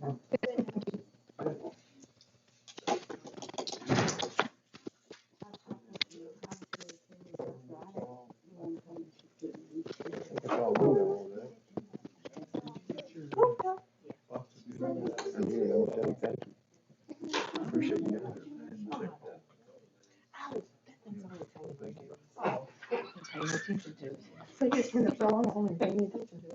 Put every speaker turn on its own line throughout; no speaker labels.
Appreciate you guys.
Paying attention to. So you turn the phone on and paying attention to.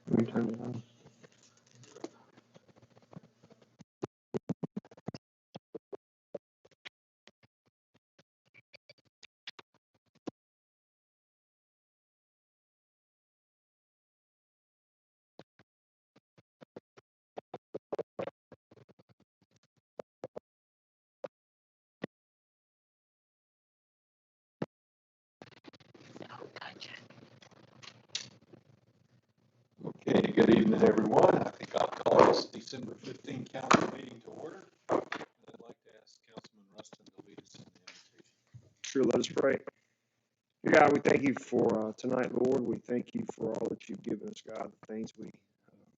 Let me turn it on. Okay, good evening, everyone. I think I'll call this December 15th council meeting to order. And I'd like to ask Councilman Rustin to lead us in the invitation.
Sure, let us pray. Dear God, we thank you for tonight, Lord. We thank you for all that you've given us, God, the things we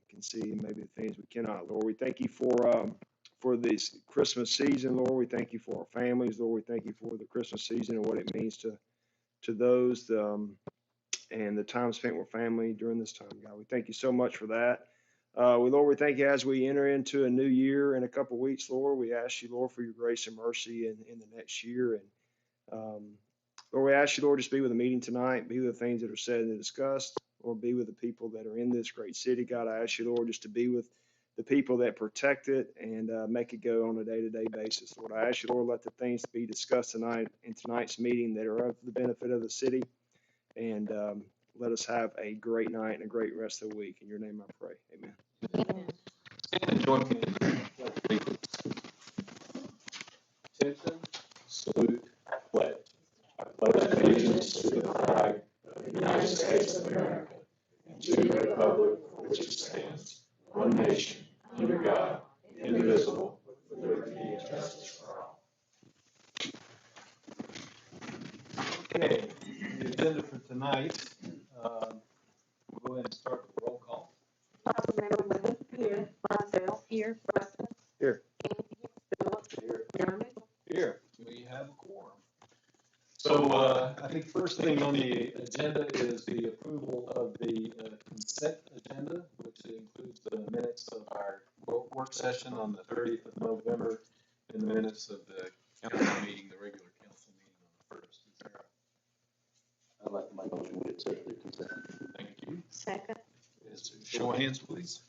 can see and maybe the things we cannot, Lord. We thank you for this Christmas season, Lord. We thank you for our families, Lord. We thank you for the Christmas season and what it means to those and the time spent with family during this time, God. We thank you so much for that. Lord, we thank you as we enter into a new year in a couple of weeks, Lord. We ask you, Lord, for your grace and mercy in the next year. And Lord, we ask you, Lord, just be with the meeting tonight, be with the things that are said and discussed, Lord, be with the people that are in this great city. God, I ask you, Lord, just to be with the people that protect it and make it go on a day-to-day basis. Lord, I ask you, Lord, let the things be discussed tonight in tonight's meeting that are of the benefit of the city. And let us have a great night and a great rest of the week. In your name I pray. Amen.
Amen.
And join me in prayer. Attention, salute, pledge. I pledge allegiance to the flag of the United States of America and to the republic for which it stands, one nation, under God, indivisible, with liberty and justice for all. Okay, the agenda for tonight, we'll go ahead and start with the roll call.
Councilmember Wood. Here. Marcel. Here. Preston.
Here.
Phillips.
Here.
Mayor Mitchell.
Here, we have a quorum. So I think first thing on the agenda is the approval of the consent agenda, which includes the minutes of our work session on the 30th of November and the minutes of the council meeting, the regular council meeting on the 1st. Is there
I'd like to make a motion to accept the consent.
Thank you.
Second.
Show of hands, please.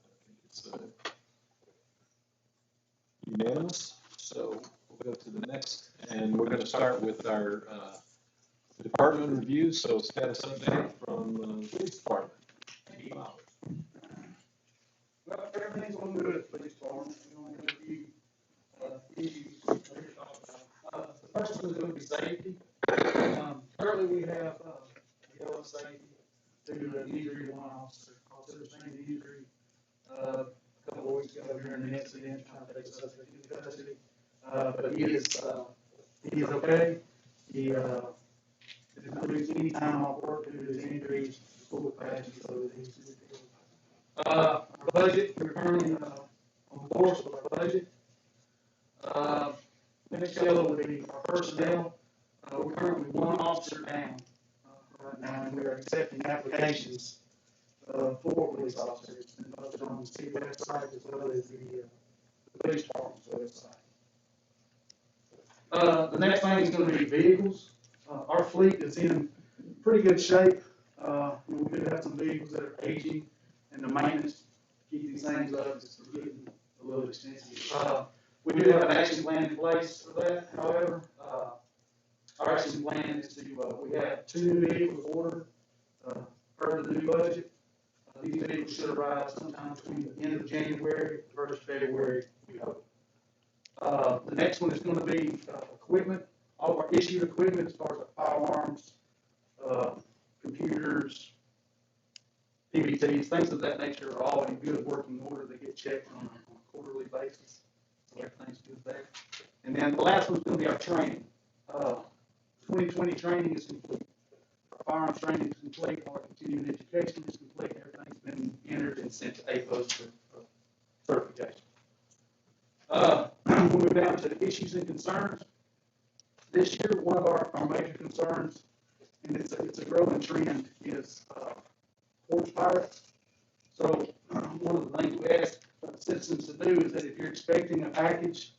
I think it's unanimous. So we'll go to the next, and we're going to start with our department review. So status update from the police department.
Well, everything's going good at the police department. We only have a few issues to talk about. The first one is going to be safety. Currently, we have yellow safety due to an injury to one officer. Officer sustained an injury a couple of weeks ago during an incident, trying to take the subject into custody. But he is okay. He did not lose any time off work due to his injuries, full capacity, so that he's good to go. Our budget, we're currently on course with our budget. Next yellow would be our personnel. We're currently one officer down right now, and we are accepting applications for police officers. And posted on the city website as well as the Police Department's website. The next thing is gonna be vehicles. Our fleet is in pretty good shape. We do have some vehicles that are aging, and the maintenance, to keep these things up, is getting a little expensive. We do have an action plan in place for that, however, our action plan is to, we have 2 new vehicles ordered, per the new budget. These vehicles should arrive sometime between the end of January and the first of February, we hope. The next one is gonna be, equipment, all of our issued equipment as far as our firearms, computers, PVTs, things of that nature are all in good working order. They get checked on a quarterly basis, so everything's good there. And then the last one's gonna be our training. 2020 training is complete. Our firearms training is complete, our continuing education is complete, everything's been entered and sent to APOS for certification. We'll move down to the issues and concerns. This year, one of our major concerns, and it's a growing trend, is porch pirates. So one of the things we ask citizens to do is that if you're expecting a package,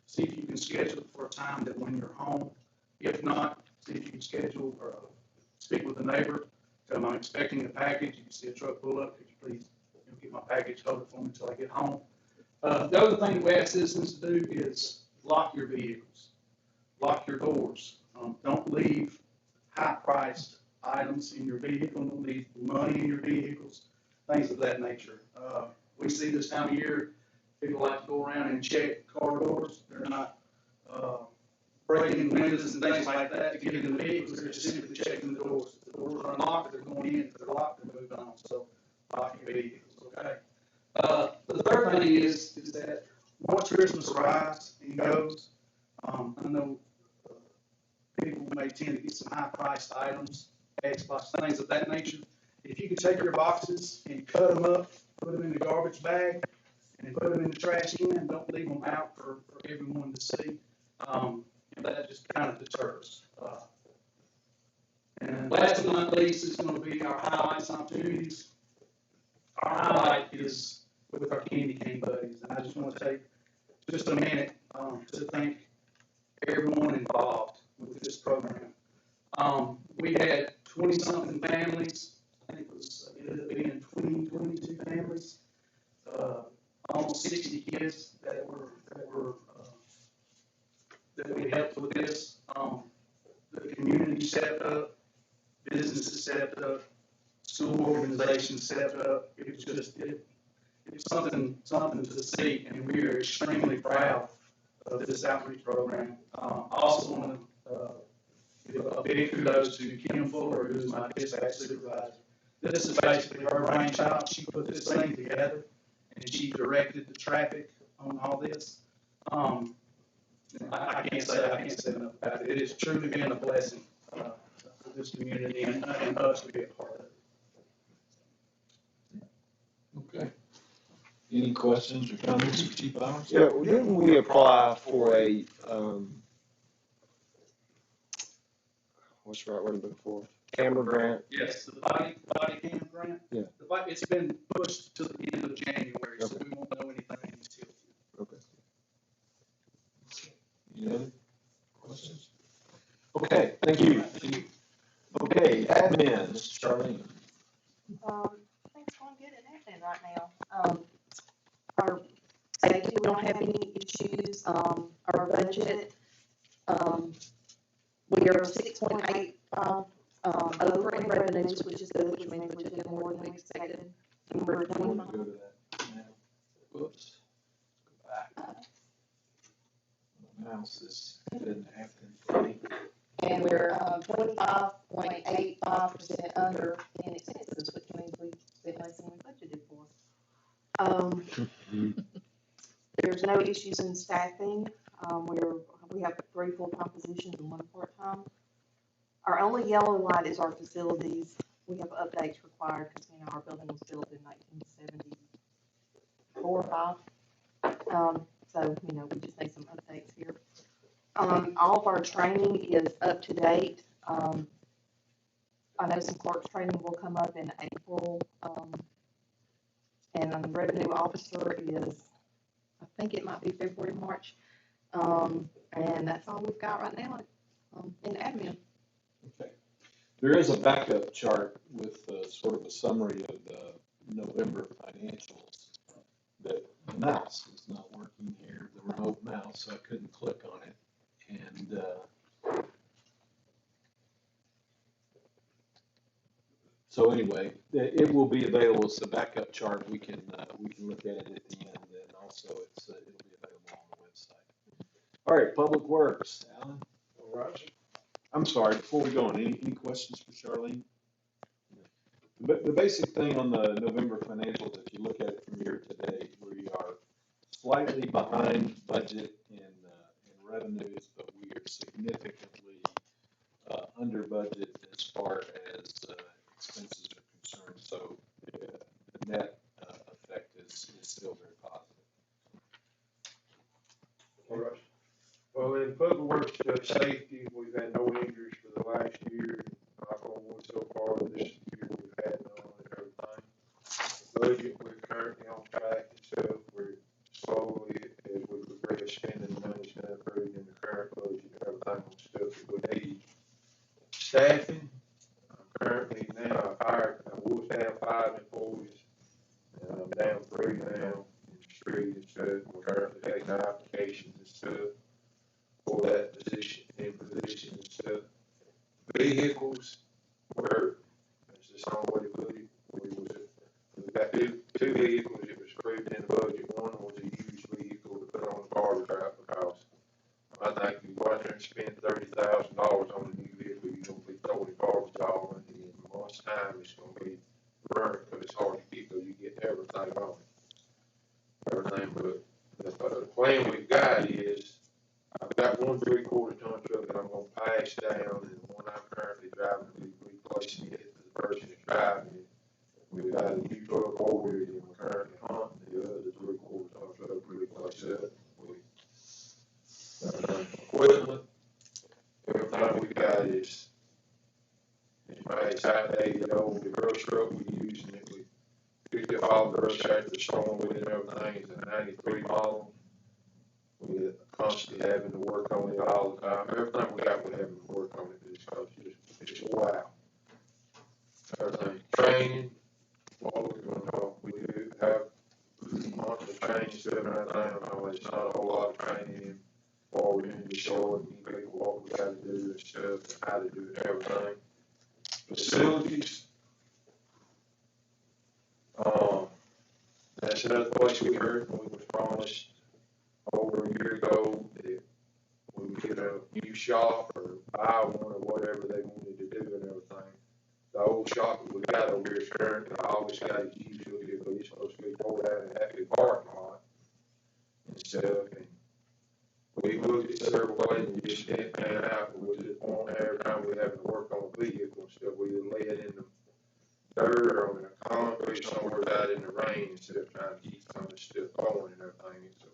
see if you can schedule it for a time that when you're home. If not, see if you can schedule or speak with a neighbor. Tell them I'm expecting a package. You can see a truck pull up. Could you please get my package, hold it for me until I get home? The other thing we ask citizens to do is lock your vehicles, lock your doors. Don't leave high-priced items in your vehicle. Don't leave money in your vehicles, things of that nature. We see this time of year, people like to go around and check car doors. They're not breaking windows and things like that to get in the vehicles. They're just simply checking the doors. If the doors are unlocked, they're going in. If they're locked, they're moving on. So lock your vehicles, okay? The third thing is that once Christmas arrives and goes, I know people may tend to get some high-priced items, Xbox, things of that nature. If you could take your boxes and cut them up, put them in the garbage bag, and put them in the trash can, and don't leave them out for everyone to see, that just kind of deters. And last but not least is going to be our highlights and opportunities. Our highlight is with our candy cane buddies, and I just want to take just a minute to thank everyone involved with this program. We had 20-something families. I think it ended up being 22 families, almost 60 kids that we helped with this. The community stepped up, businesses stepped up, school organizations stepped up. It was just it's something to see, and we are extremely proud of this outreach program. I also want to give a big kudos to Kim Fuller, who's my dispatch supervisor. This is basically her brainchild. She put this thing together, and she directed the traffic on all this. I can't say enough about it. It has truly been a blessing for this community and us to be a part of it.
Okay. Any questions or comments for Chief Bowers?
Yeah, well, didn't we apply for a, what's the right word I'm looking for? Camera grant?
Yes, the body cam grant.
Yeah.
It's been pushed to the end of January, so we won't know anything until.
Okay.
Any other questions? Okay, thank you. Okay, admin, Mr. Charlene.
Things going good in admin right now. Our safety, we don't have any issues. Our budget, we are 6.8 over in revenues, which is good, which means we took in more than we expected. And we're
You want
25.
to go to that now? Whoops. Go back. My mouse is been acting funny.
And we're 25.85% under in expenses, which means we spent less than we budgeted for. There's no issues in staffing. We have 3 full-time positions and 1 part-time. Our only yellow light is our facilities. We have updates required because our building was built in 1974 or 5. So we just need some updates here. All of our training is up to date. I know some clerks training will come up in April. officer is, I think it might be February, March. And that's all we've got right now, in admin.
Okay. There is a backup chart with sort of a summary of the November financials. The mouse is not working here, the remote mouse, so I couldn't click on it. And so anyway, it will be available as a backup chart. We can look at it at the end, and also it'll be available on the website. All right, Public Works, Alan.
All right.
I'm sorry, before we go on, any questions for Charlene? But the basic thing on the November financials, if you look at it from year to date, we are slightly behind budget in revenues, but we are significantly under budget as far as expenses are concerned. So the net effect is still very positive.
All right. Well, in public works, safety, we've had no injuries for the last year. Knock on wood, so far this year we've had none and everything. Budget, we're currently on track and stuff. We're slowly, as we progress, spending the money's gonna improve in the current budget, everything on stuff that we need. Staffing, I'm currently now hired, I was down 5 employees, and I'm down 3 now in the street and stuff. We're currently taking applications and stuff for that position and stuff. Vehicles, that's just the only way to put it. We got two vehicles that was approved in the budget. One was a used vehicle to put on the garbage route because I think if you go out there and spend $30,000 on a new vehicle, you're gonna be throwing garbage all in it. And most time it's gonna be burnt because it's hard to keep because you get everything on it. Everything but the plan we've got is I've got one 3/4 ton truck that I'm gonna pass down, and the one I'm currently driving, we're replacing it to the person that's driving it. We've got a new truck ordered, and we're currently hunting the other 3/4 ton truck to replace that with. Equipment, everything we got is outdated, old. The brush truck we're using it, we picked up all the brush after the storm with it and everything. It's a 93 model. We're constantly having to work on it all the time. Everything we got, we're having to work on it because it's wow. Everything, training, what we're going to talk, we do have monthly training stuff and everything. It's not a whole lot of training while we're doing the show and people what we got to do and stuff and how to do everything. Facilities, that's another place we heard. We was promised over a year ago that we would get a new shop or buy one or whatever they wanted to do and everything. The old shop that we got over here is currently, I always got it used to it, but it's supposed to be tore down and have a parking lot and stuff. And we looked at several places and just didn't pan out. But we just want every time we having to work on a vehicle and stuff, we lay it in the dirt or on the concrete somewhere out in the rain instead of trying to keep some of the stuff going and everything. So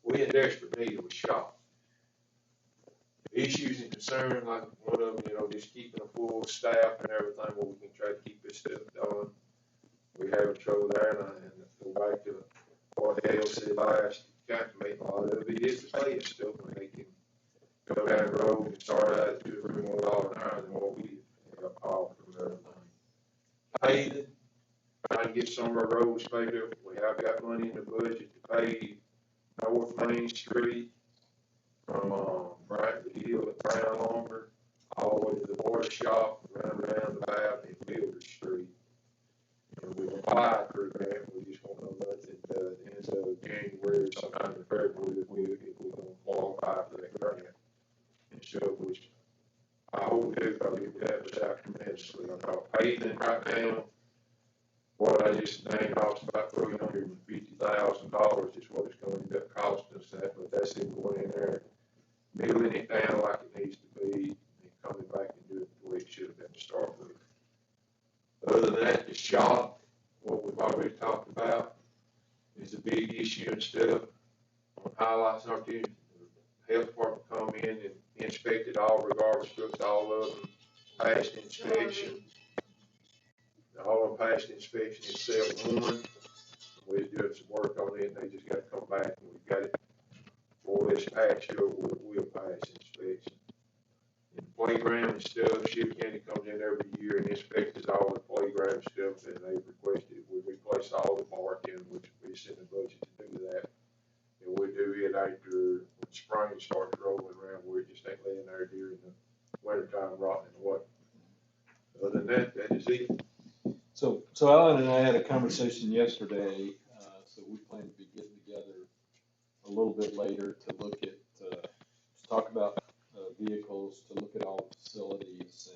we in desperate need of a shop. Issues and concerns, like one of them, just keeping a full staff and everything where we can try to keep this stuff done. We have trouble there, and go back to what Dale said last council meeting, a lot of it is the pay stuff when they can go down the road and start out at $2 or $3 more an hour than what we offer and everything. Paving, trying to get some of our roads paved up. We have got money in the budget to pave North Main Street from Bradford Hill at Brown Lumber all the way to the water shop, around the back and Builder Street. We applied for a grant, we just won't know nothing at the end of January, sometime in February, if we're going to qualify for that grant. And so, which I hope we do, because it would help us out tremendously. I thought paving right now, what I just named off about $350,000 is what it's going to end up costing us that, but that's it going in there, building it down like it needs to be, and coming back and doing it the way it should have been to start with. Other than that, the shop, what we've already talked about, is a big issue and stuff. On highlights, our the health department come in and inspected all regardless, looked all of them, passed inspection. All of them passed inspection except one.
We was doing some work on it, and they just gotta come back, and we got it for this past year, we'll pass inspection. And playground and stuff, Ship County comes in every year and inspects all the playground stuff, and they requested we replace all the marking, which is in the budget to do that. And we do it after when spring starts rolling around, where it just ain't laying there during the winter time rotting away. Other than that, that is it.
So Alan and I had a conversation yesterday, so we plan to be getting together a little bit later to look at, to talk about vehicles, to look at all the facilities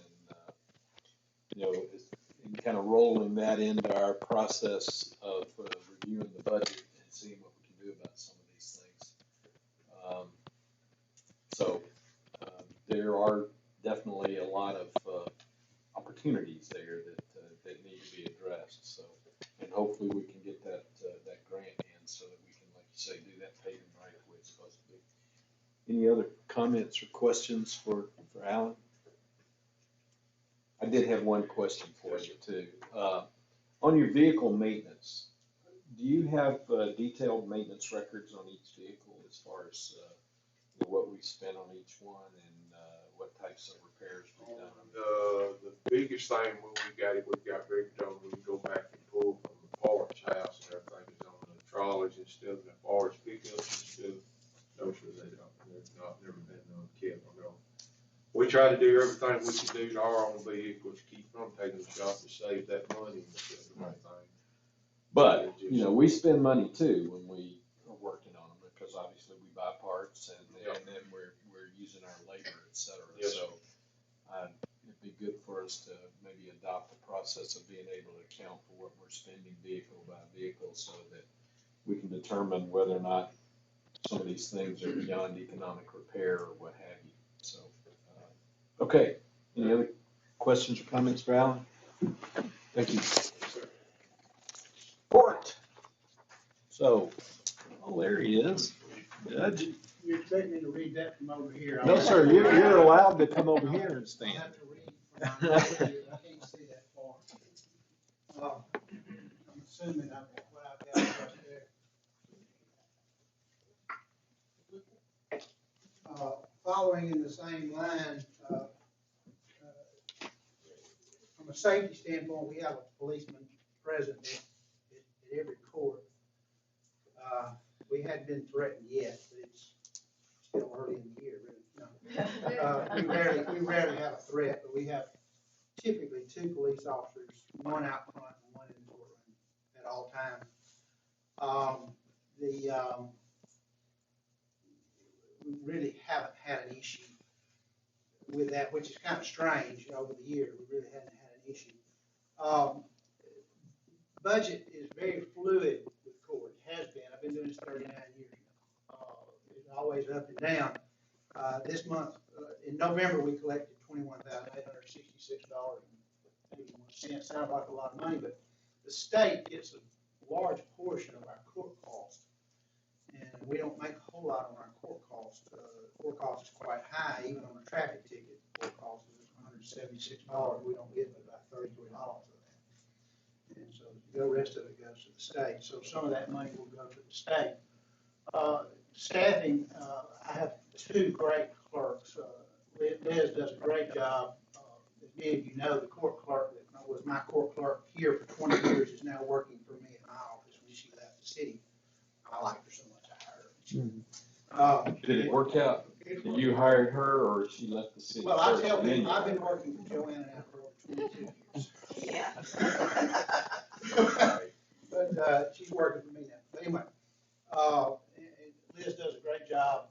and kind of rolling that into our process of reviewing the budget and seeing what we can do about some of these things. There are definitely a lot of opportunities there that need to be addressed. So, and hopefully we can get that grant in so that we can, like you say, do that paving right the way it's supposed to be. Any other comments or questions for Alan? I did have one question for you too. On your vehicle maintenance, do you have detailed maintenance records on each vehicle as far as what we spent on each one and what types of repairs we've done?
The biggest thing when we got it, we've got records on, we can go back and pull from the parts house and everything is on the trolleys and stuff, the parts pickups and stuff. Those are they don't, they've never been kept on them. We try to do everything we can do to our own vehicles, keep from taking the shop to save that money and stuff and everything.
But, you know, we spend money too when we are working on them because obviously we buy parts and then we're using our labor, et cetera.
Yes.
So it'd be good for us to maybe adopt the process of being able to account for what we're spending vehicle by vehicle so that we can determine whether or not some of these things are beyond economic repair or what have you. So, okay. Any other questions or comments for Alan? Thank you. Report. So, oh, there he is. Judge.
You expect me to read that from over here?
No, sir, you're allowed to come over here and
I
stand.
have to read from my, I can't see that far. I'm assuming what I've got right there. Following in the same line, from a safety standpoint, we have a policeman present at every court. We hadn't been threatened yet, but it's still early in the year, really. No. We rarely have a threat, but we have typically 2 police officers, one out front and one in the courtroom at all times. We really haven't had an issue with that, which is kind of strange. Over the years, we really haven't had an issue. Budget is very fluid with court. It has been. I've been doing this 39 years now. It's always up and down. This month, in November, we collected $21,866.81. Sounds like a lot of money, but the state gets a large portion of our court costs, and we don't make a whole lot on our court costs. Court cost is quite high, even on a traffic ticket. Court cost is $176. We don't get but about $33 of that, and so the rest of it goes to the state. So some of that money will go to the state. Staffing, I have 2 great clerks. Liz does a great job. As many of you know, the court clerk that was my court clerk here for 20 years is now working for me in my office when she left the city. I liked her so much, I hired her.
Did it work out? Did you hire her or she left the city?
Well, I tell you, I've been working for Joanna now for over 22 years.
Yeah.
But she's working for me now. But anyway, Liz does a great job.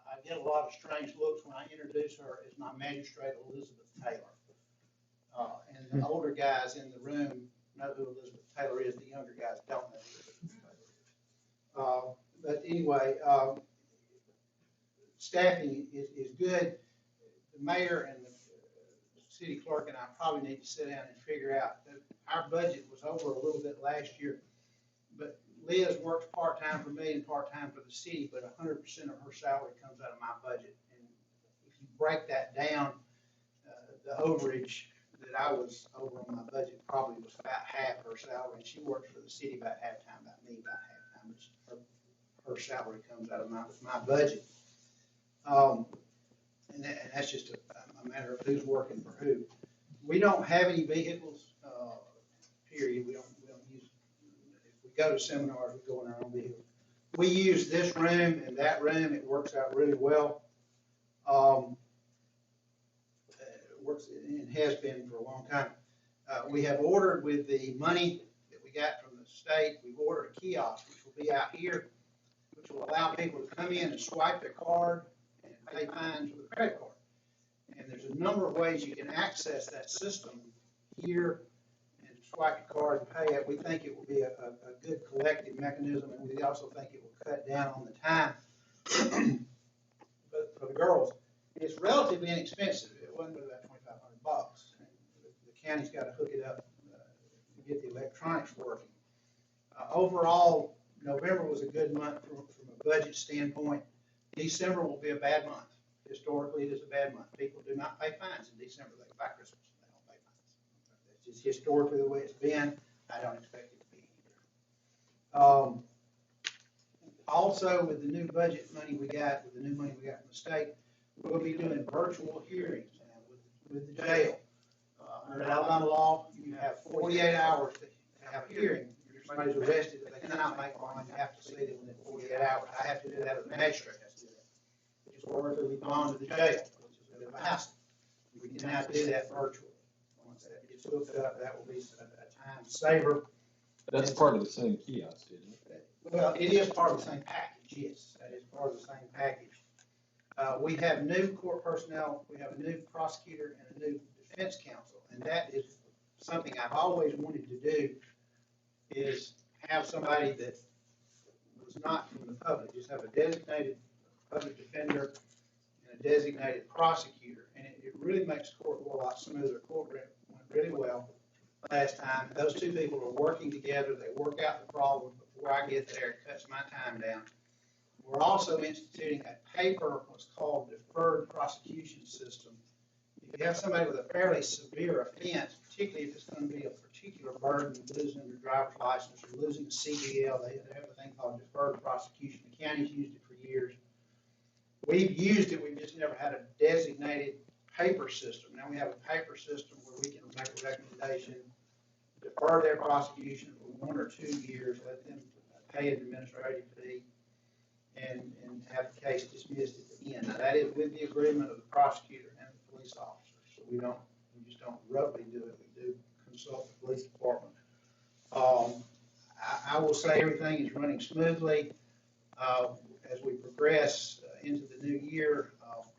I get a lot of strange looks when I introduce her as my magistrate, Elizabeth Taylor. And the older guys in the room know who Elizabeth Taylor is. The younger guys don't know who Elizabeth Taylor is. But anyway, staffing is good. The mayor and the city clerk and I probably need to sit down and figure out that our budget was over a little bit last year, but Liz works part-time for me and part-time for the city, but 100% of her salary comes out of my budget. And if you break that down, the overage that I was over on my budget probably was about half her salary, and she works for the city about half-time, about me about half-time, which her salary comes out of my budget. And that's just a matter of who's working for who. We don't have any vehicles, period. We don't use, if we go to seminars, we go in our own vehicles. We use this room and that room. It works out really well. It works and has been for a long time. We have ordered with the money that we got from the state, we've ordered a kiosk, which will be out here, which will allow people to come in and swipe their card and pay fines with a credit card. And there's a number of ways you can access that system here and swipe your card and pay it. We think it will be a good collective mechanism, and we also think it will cut down on the time. But for the girls, it's relatively inexpensive. It wasn't but about $2,500. The county's got to hook it up to get the electronics working. Overall, November was a good month from a budget standpoint. December will be a bad month. Historically, it is a bad month. People do not pay fines in December. They buy Christmas. They don't pay fines. That's just historically the way it's been. I don't expect it to be either. Also, with the new budget money we got, with the new money we got from the state, we'll be doing virtual hearings now with the jail. Under Alabama law, you have 48 hours to have a hearing. If somebody's arrested, if they cannot make one, you have to see them within 48 hours. I have to do that as a magistrate. Historically, we've gone to the jail, which is a bit of a hassle. We can now do that virtually. Once that gets hooked up, that will be a time saver.
That's part of the same kiosk, isn't it?
Well, it is part of the same package, yes. That is part of the same package. We have new court personnel, we have a new prosecutor and a new defense counsel, and that is something I've always wanted to do, is have somebody that was not from the public, just have a designated public defender and a designated prosecutor, and it really makes court go a lot smoother. Court went really well last time. Those two people are working together. They work out the problem before I get there. It cuts my time down. We're also instituting a paper, what's called deferred prosecution system. If you have somebody with a fairly severe offense, particularly if it's going to be a particular burden, losing their driver's license or losing a CDL, they have a thing called deferred prosecution. The county's used it for years. We've used it, we've just never had a designated paper system. Now we have a paper system where we can make a recommendation, defer their prosecution for 1 or 2 years, let them pay an administrative fee, and have the case dismissed at the end. Now that is with the agreement of the prosecutor and the police officer. So we just don't roughly do it. We do consult the police department. I will say everything is running smoothly. As we progress into the new year,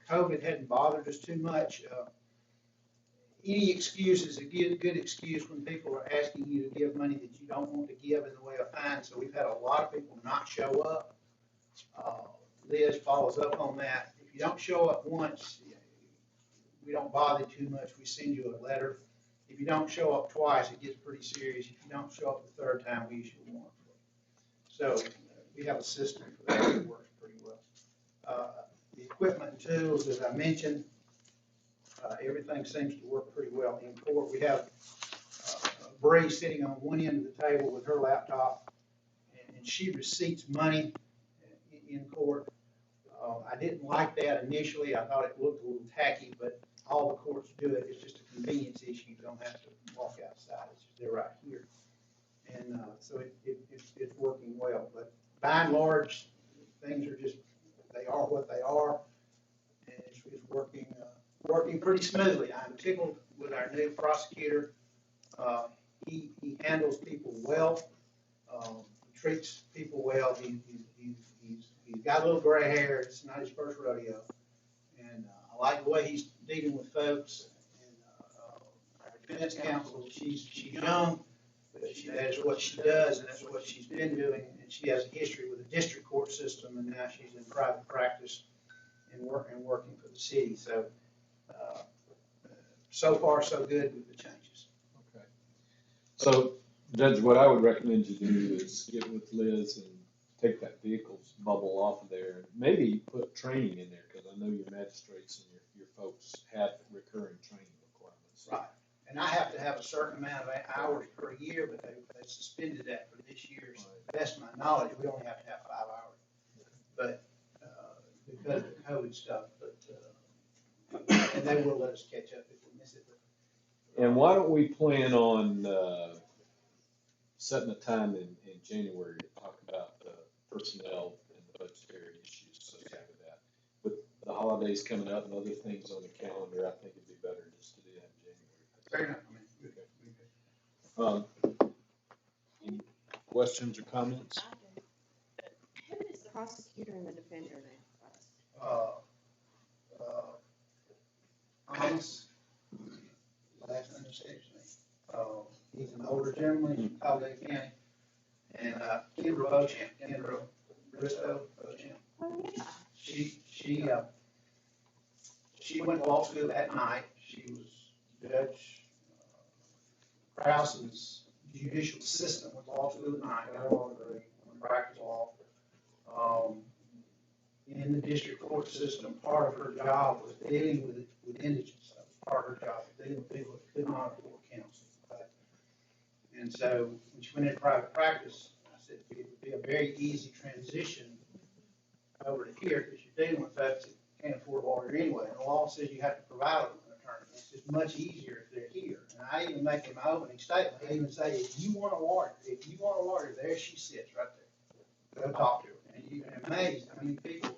COVID hadn't bothered us too much. Any excuse is a good excuse when people are asking you to give money that you don't want to give in the way of fines. So we've had a lot of people not show up. Liz follows up on that. If you don't show up once, we don't bother too much. We send you a letter. If you don't show up twice, it gets pretty serious. If you don't show up the third time, we issue a warrant. So we have a system for that that works pretty well. The equipment and tools, as I mentioned, everything seems to work pretty well in court. We have Bree sitting on one end of the table with her laptop, and she receipts money in court. I didn't like that initially. I thought it looked a little tacky, but all the courts do it. It's just a convenience issue. You don't have to walk outside. It's just they're right here. And so it's working well. But by and large, things are just, they are what they are. And it's working pretty smoothly. I'm tickled with our new prosecutor. He handles people well. He treats people well. He's got a little gray hair. It's not his first rodeo. And I like the way he's dealing with folks. And our defense counsel, she's young, but that is what she does, and that's what she's been doing. And she has a history with the district court system, and now she's in private practice and working for the city. So, so far, so good with the changes.
Okay. So, Judge, what I would recommend you do is get with Liz and take that vehicles bubble off of there, and maybe put training in there, because I know your magistrates and your folks have recurring training requirements.
Right. And I have to have a certain amount of hours per year, but they suspended that for this year. So to the best of my knowledge, we only have to have 5 hours. But, because of the COVID stuff, and they will let us catch up if we miss it.
And why don't we plan on, setting a time in January to talk about the personnel and the budgetary issues associated with that. With the holidays coming up and other things on the calendar, I think it'd be better just to do that in January.
Fair enough. I mean,
Any questions or comments?
Who is the prosecutor and the defender now?
Thomas, last name escapes me. He's an older gentleman from Columbiana County. And, Kendra Beauchamp, Kendra Bristow Beauchamp.
Oh, yeah.
She went to law school at night. She was Judge Krause's judicial assistant, went to law school at night, got a law degree, practiced law. In the district court system, part of her job was dealing with indigents. That was part of her job, dealing with people that could not afford counsel. And so when she went into private practice, I said it would be a very easy transition over to here because you're dealing with folks that can't afford a lawyer anyway. And the law says you have to provide them an attorney. It's just much easier if they're here. And I even make in my opening statement, I even say, if you want a lawyer, there she sits right there. Go talk to her. And you're amazed how many people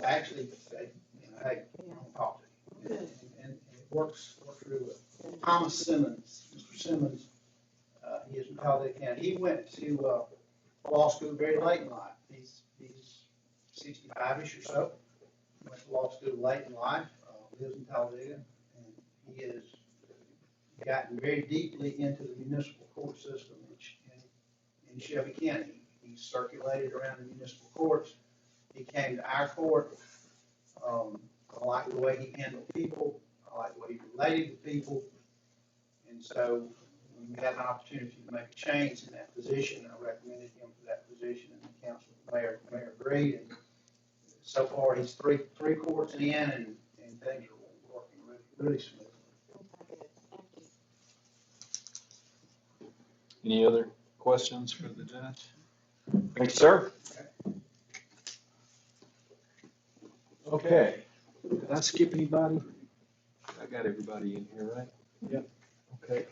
actually say, hey, I want to talk to you. And it works really well. Thomas Simmons, Mr. Simmons, he is from Columbiana County. He went to law school very late in life. He's 65-ish or so. Went to law school late in life, lives in Talladega, and he has gotten very deeply into the municipal court system in Shelby County. He circulated around the municipal courts. He came to our court. I like the way he handled people. I like the way he related to people. And so when we had an opportunity to make a change in that position, I recommended him for that position, and the council, mayor agreed. And so far, he's three courts in, and things are working really smoothly.
Any other questions for the judge? Thanks, sir. Okay. Did I skip anybody? I got everybody in here, right? Yep. Okay.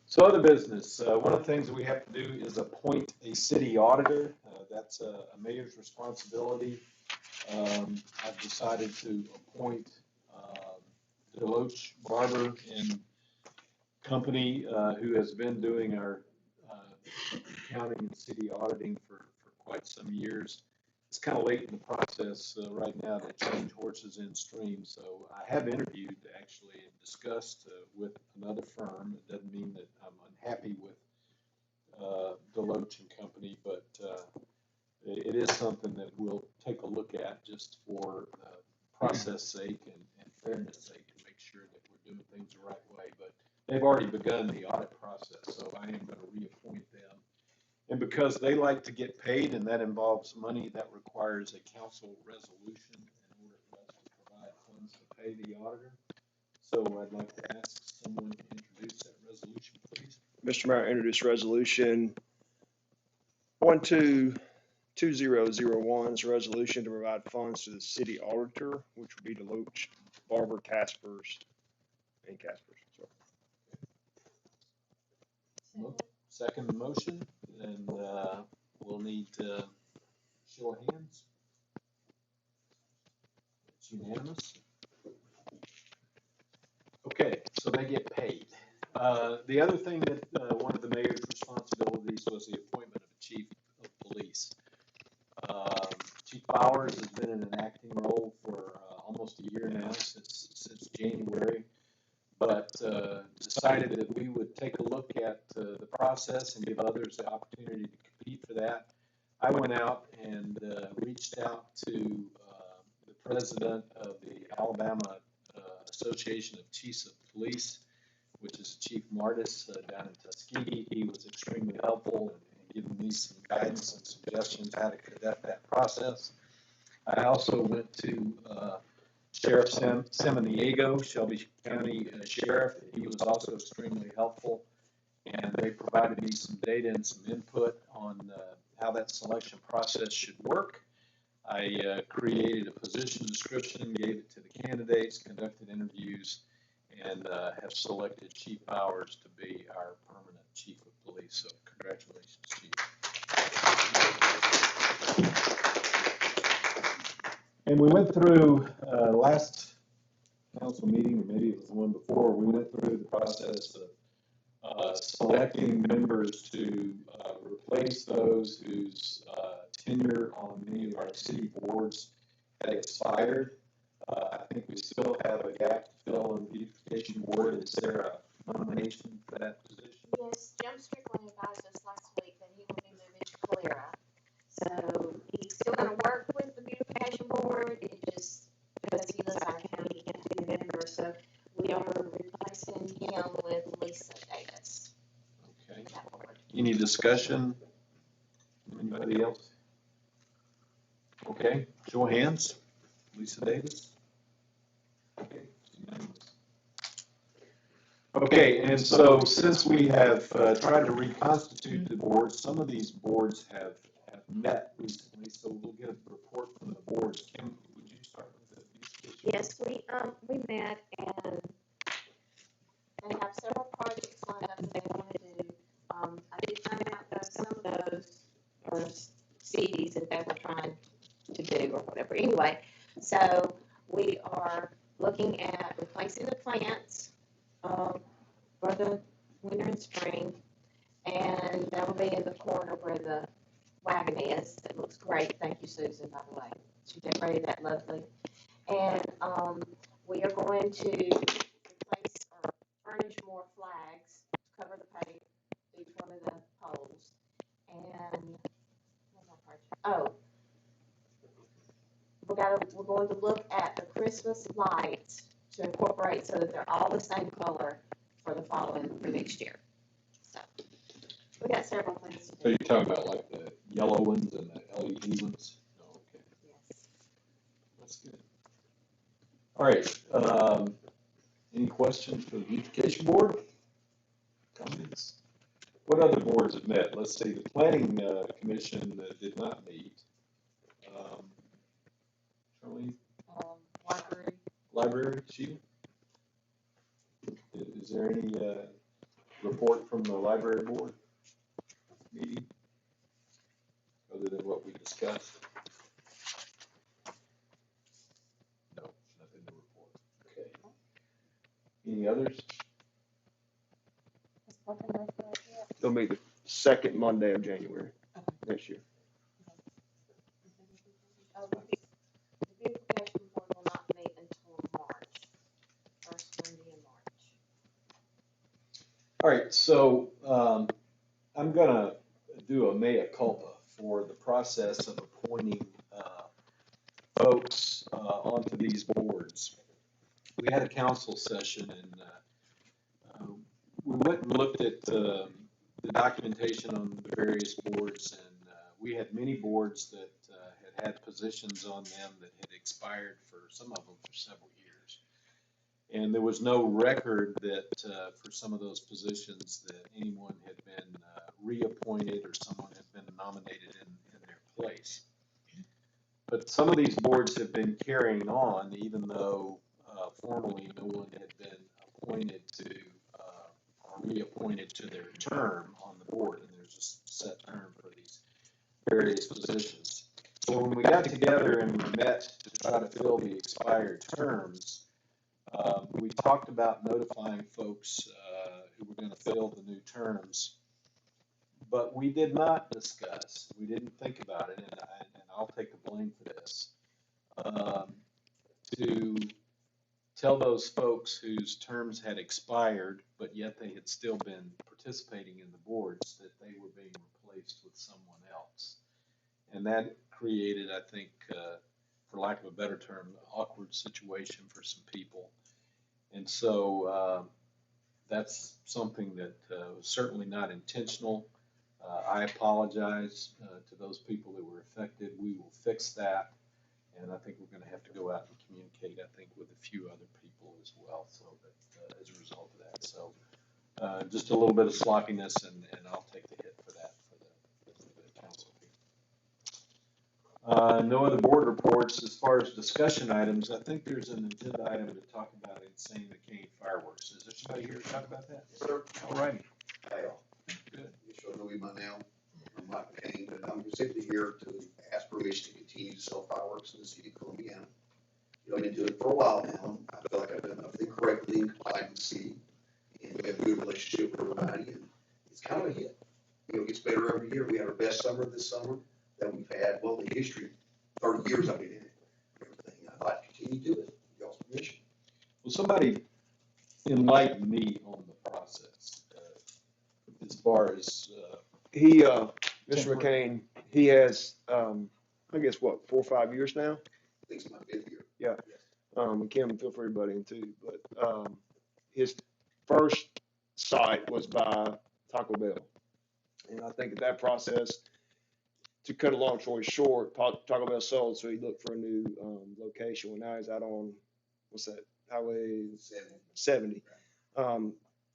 So other business, one of the things that we have to do is appoint a city auditor. That's a mayor's responsibility. I've decided to appoint Deloach, Barber and Company, who has been doing our accounting and city auditing for quite some years. It's kind of late in the process right now to change horses in stream. So I have interviewed actually and discussed with another firm. It doesn't mean that I'm unhappy with Deloach and Company, but it is something that we'll take a look at just for process sake and fairness sake to make sure that we're doing things the right way. But they've already begun the audit process, so I am going to reappoint them. And because they like to get paid, and that involves money, that requires a council resolution in order for us to provide funds to pay the auditor. So I'd like to ask someone to introduce that resolution, please.
Mr. Mayor, I introduce resolution 2001 is a resolution to provide funds to the city auditor, which would be Deloach, Barber, Caspers, and Caspers. So,
Second motion, and we'll need show of hands. It's unanimous. Okay, so they get paid. The other thing that one of the mayor's responsibilities was the appointment of a chief of police. Chief Bowers has been in an acting role for almost a year now, since January, but decided that we would take a look at the process and give others the opportunity to compete for that. I went out and reached out to the president of the Alabama Association of Chiefs of Police, which is Chief Martis down in Tuskegee. He was extremely helpful in giving me some guidance and suggestions how to conduct that process. I also went to Sheriff Samaniego, Shelby County Sheriff. He was also extremely helpful, and they provided me some data and some input on how that selection process should work. I created a position description, gave it to the candidates, conducted interviews, and have selected Chief Bowers to be our permanent Chief of Police. So congratulations, Chief. And we went through last council meeting, or maybe it was the one before, we went through the process of selecting members to replace those whose tenure on many of our city boards had expired. I think we still have a gap to fill in the beautification board. Is there a nomination for that position?
Yes, Jim Strickland advised us last week that he will be moving to Calera. So he's still gonna work with the beautification board, it just, because he lives out of county, he can't be a member, so we are replacing him with Lisa Davis.
Okay.
That board.
Any discussion? Anybody else? Okay, show of hands. Lisa Davis. Okay. Okay, and so since we have tried to reconstitute the boards, some of these boards have met recently, so we'll get a report from the boards. Kim, would you start with the beautification?
Yes, we met and they have several projects lined up that they want to do. I did find out that some of those are cities that they were trying to do or whatever. Anyway, so we are looking at replacing the plants for the winter and spring, and that will be in the corner where the wagon is. It looks great. Thank you, Susan, by the way. She decorated that lovely. And we are going to replace or furnish more flags to cover the pave, each one of the poles. And oh, we're going to look at the Christmas lights to incorporate so that they're all the same color for next year. So we got several things to
So
do.
you're talking about like the yellow ones and the LED ones? Oh, okay,
Yes.
that's good. All right, any questions for the beautification board? Comments? What other boards have met? Let's see, the planning commission did not meet. Charlene?
Library.
Library, Sheila? Is there any report from the library board meeting? Other than what we discussed? No, nothing to report. Okay. Any others?
They'll meet the second Monday of January next year.
The beautification board will not meet until March, first Monday in March.
All right, so I'm gonna do a mea culpa for the process of appointing folks onto these boards. We had a council session and we went and looked at the documentation on the various boards, and we had many boards that had positions on them that had expired for some of them for several years. And there was no record that for some of those positions that anyone had been reappointed or someone had been nominated in their place. But some of these boards have been carrying on even though formally no one had been appointed to or reappointed to their term on the board, and there's a set term for these various positions. So when we got together and we met to try to fill the expired terms, we talked about notifying folks who were going to fill the new terms, but we did not discuss, we didn't think about it, and I'll take the blame for this, to tell those folks whose terms had expired, but yet they had still been participating in the boards, that they were being replaced with someone else. And that created, I think, for lack of a better term, an awkward situation for some people. And so that's something that was certainly not intentional. I apologize to those people that were affected. We will fix that. And I think we're gonna have to go out and communicate, I think, with a few other people as well, so that, as a result of that, so. Just a little bit of sloppiness, and I'll take the hit for that, for the council. No other board reports. As far as discussion items, I think there's an agenda item to talk about Insane McCain fireworks. Is there somebody here to talk about that?
Yes, sir.
All righty.
Hi, all.
Good.
You should know me by now. I'm Mike McCain, but I'm simply here to ask permission to continue to sell fireworks in the city of Columbiana. You know, I've been doing it for a while now. I feel like I've done everything correctly and compliant with the city. And we have a good relationship with everybody, and it's kind of a hit. You know, it gets better every year. We had our best summer this summer that we've had, well, in history, 30 years I've been in it. Everything. I'd like to continue to do it, with y'all's permission.
Well, somebody enlighten me on the process, as far as,
He, Mr.
Temporary.
McCain, he has, I guess, what, 4 or 5 years now?
I think it's my 5th year.
Yeah. And Kim, feel free to butt in too, but, his first site was by Taco Bell. And I think that process, to cut a long story short, Taco Bell sold, so he looked for a new, location. Well, now he's out on, what's that, Highway 70.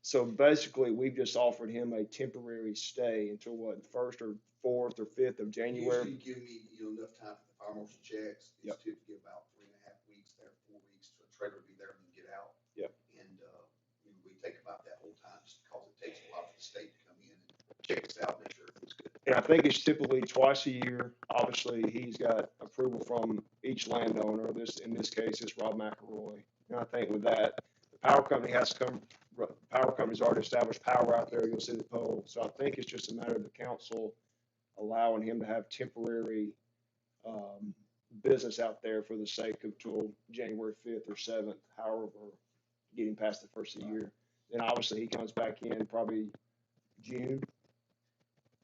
So basically, we've just offered him a temporary stay until what, 1st or 4th or 5th of January?
Usually give me, you know, enough time for the fire marshal checks. It's
Yep.
typically about 3.5 weeks there, 4 weeks, so a trailer will be there and then get out.
Yep.
And, you know, we take about that whole time just because it takes a while for the state to come in and check us out, make sure everything's good.
And I think it's typically twice a year. Obviously, he's got approval from each landowner. In this case, it's Rob McElroy. And I think with that, the power company has to come, power company's already established power out there. You'll see the pole. So I think it's just a matter of the council allowing him to have temporary, business out there for the sake of till January 5th or 7th, however, getting past the first of the year. Then obviously he comes back in probably June.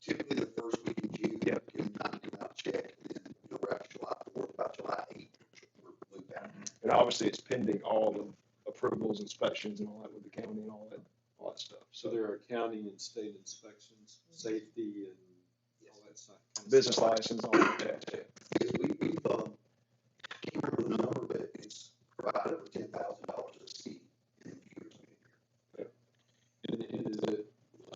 Typically the first week in June,
Yep.
give them time to come out and check, and then, you know, we're after July 4th, about July 8th, we're moved out.
And obviously, it's pending all the approvals, inspections, and all that with the county and all that stuff.
so there are county and state inspections, safety and all that stuff.
Business license, all that.
Yes, we've, can't remember the number, but it's provided over $10,000 to the city in the years we've been here.
And is it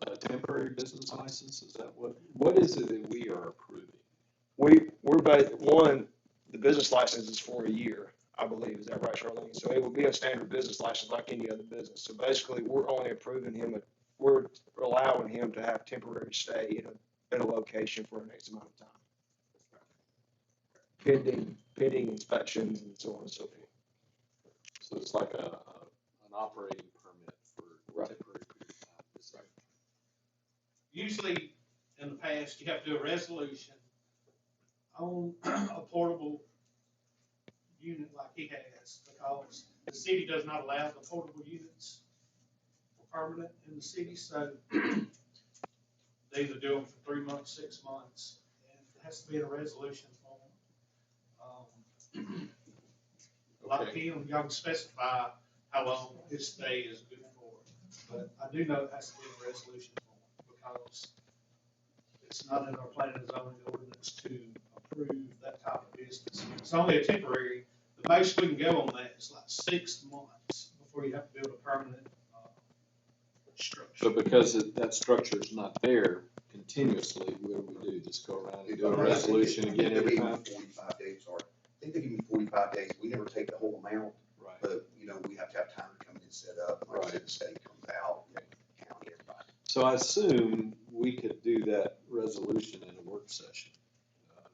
a temporary business license? Is that what is it that we are approving?
The business license is for a year, I believe. Is that right, Charlene? So it will be a standard business license like any other business. So basically, we're only approving him, we're allowing him to have temporary stay in a location for an X amount of time. Pending inspections and so on and so forth.
So it's like an operating permit for a temporary period of time. Is that-
Usually, in the past, you have to do a resolution on a portable unit like he has, because the city does not allow the portable units for permanent in the city, so they either do them for 3 months, 6 months, and it has to be in a resolution form. Like
Okay.
him, y'all can specify how long his stay is good for, but I do know it has to be in a resolution form, because it's not in our planning and zoning ordinance to approve that type of business. It's only a temporary, the most we can go on that is like 6 months before you have to build a permanent, structure.
So because that structure is not there continuously, what do we do? Just go around and do a resolution again every time?
45 days, sorry. I think they give me 45 days. We never take the whole amount,
Right.
but, you know, we have to have time to come in and set up. Like I said, the state comes out, county, everybody.
So I assume we could do that resolution in a work session,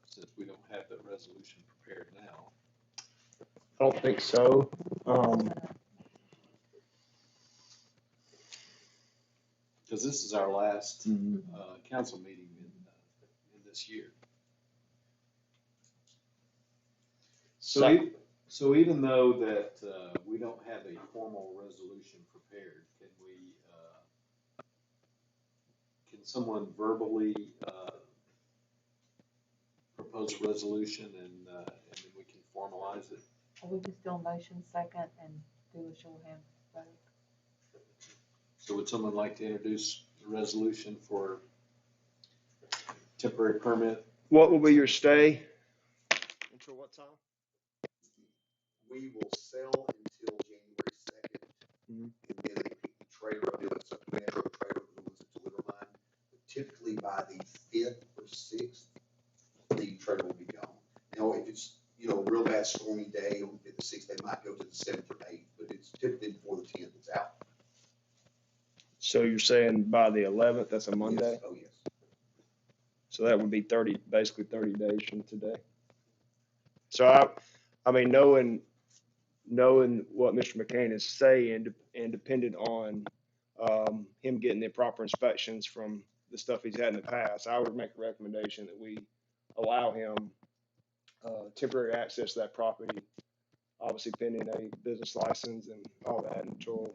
since we don't have that resolution prepared now.
I don't think so.
Because this is our last council meeting in this year. So even though that we don't have a formal resolution prepared, can someone verbally propose a resolution and then we can formalize it?
Or we just do a motion second and do a show of hands vote.
So would someone like to introduce a resolution for temporary permit?
What will be your stay? Until what time?
we will sell until January 2nd.
Mhm.
And then they pick the trailer up, it's a metro trailer, the ones that deliver mine. But typically by the 5th or 6th, the trailer will be gone. Now, if it's, real bad stormy day on the 6th, they might go to the 7th or 8th, but it's typically before the 10th, it's out.
So you're saying by the 11th, that's a
Yes.
Monday?
Oh, yes.
So that would be basically 30 days from today. So I mean, knowing what Mr. McCain is saying and dependent on him getting the proper inspections from the stuff he's had in the past, I would make a recommendation that we allow him temporary access to that property, obviously pending a business license and all that until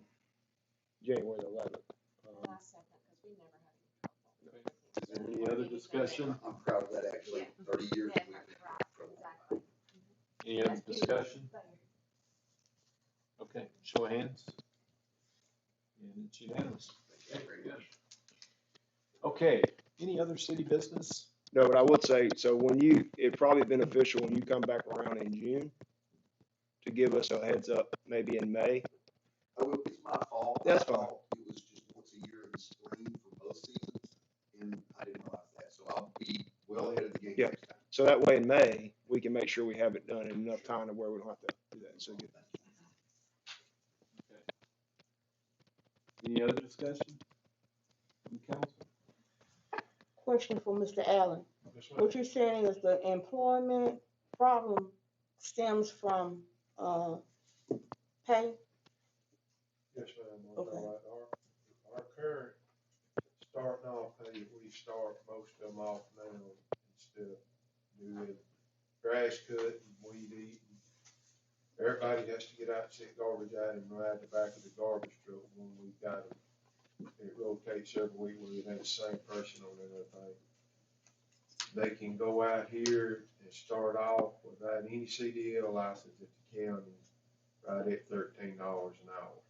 January the 11th.
And I second, because we never had any trouble.
Is there any other discussion?
I'm proud of that, actually. 30 years.
Yeah,
we've
right,
had trouble.
exactly.
Any other discussion? Okay, show of hands. And it's unanimous.
Thank you very much.
Okay, any other city business?
No, but I would say, so it'd probably be beneficial when you come back around in June to give us a heads up, maybe in May.
It's my fault.
That's
I
fine.
thought it was just once a year in the spring for both seasons, and I didn't realize that, so I'll be well ahead of the game
Yeah.
next time.
So that way in May, we can make sure we have it done in enough time to where we don't have to do that. So good.
Any other discussion from council?
Question for Mr. Allen.
Yes, ma'am.
What you're saying is the employment problem stems from, pay?
Yes, ma'am.
Okay.
Our current starting off pay, we start most of them off now instead of doing grass cutting, weed eating. Everybody has to get out, take garbage out and ride the back of the garbage truck when we got them. It rotates every week where it ain't the same person on everything. They can go out here and start off without any CDL license at the county, right at $13 an hour.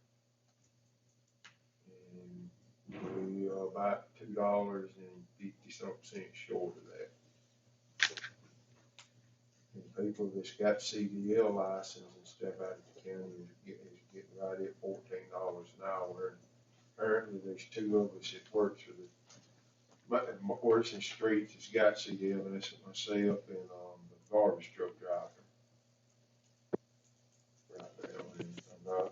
And we are about $2.50 short of that. And people that's got CDL license and stuff out of the county is getting right at $14 an hour. And apparently there's two of us that works for works in streets that's got CDL, and that's myself and the garbage truck driver. Right now,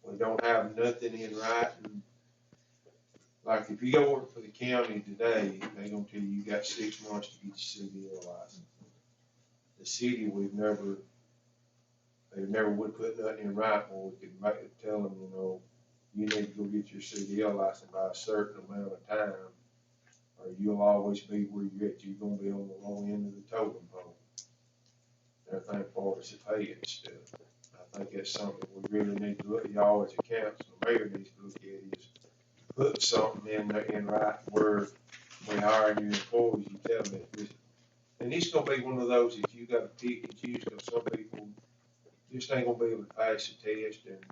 and we don't have nothing in writing. Like if you go work for the county today, they gonna tell you got 6 months to get your CDL license. The city, they never would put nothing in writing where we could tell them, you need to go get your CDL license by a certain amount of time, or you'll always be where you're at. You're gonna be on the low end of the totem pole. Everything for us to pay and stuff. I think that's something we really need to look at. Y'all as a council, the mayor needs to look at is put something in right where we hire new employees, you tell them that. And it's gonna be one of those that you gotta pick and choose, because some people just ain't gonna be able to pass the test, and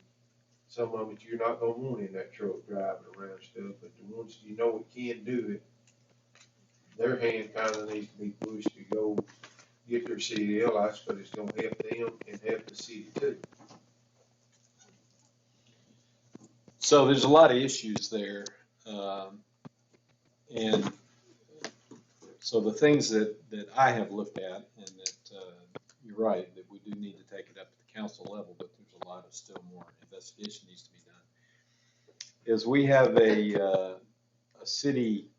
some of them you're not gonna want in that truck driving around and stuff, but the ones that can do it, their hand kinda needs to be pushed to go get their CDL license, but it's gonna help them and help the city too.
So there's a lot of issues there. And so the things that I have looked at, and that you're right, that we do need to take it up at the council level, but there's a lot of still more investigation needs to be done, is we have a city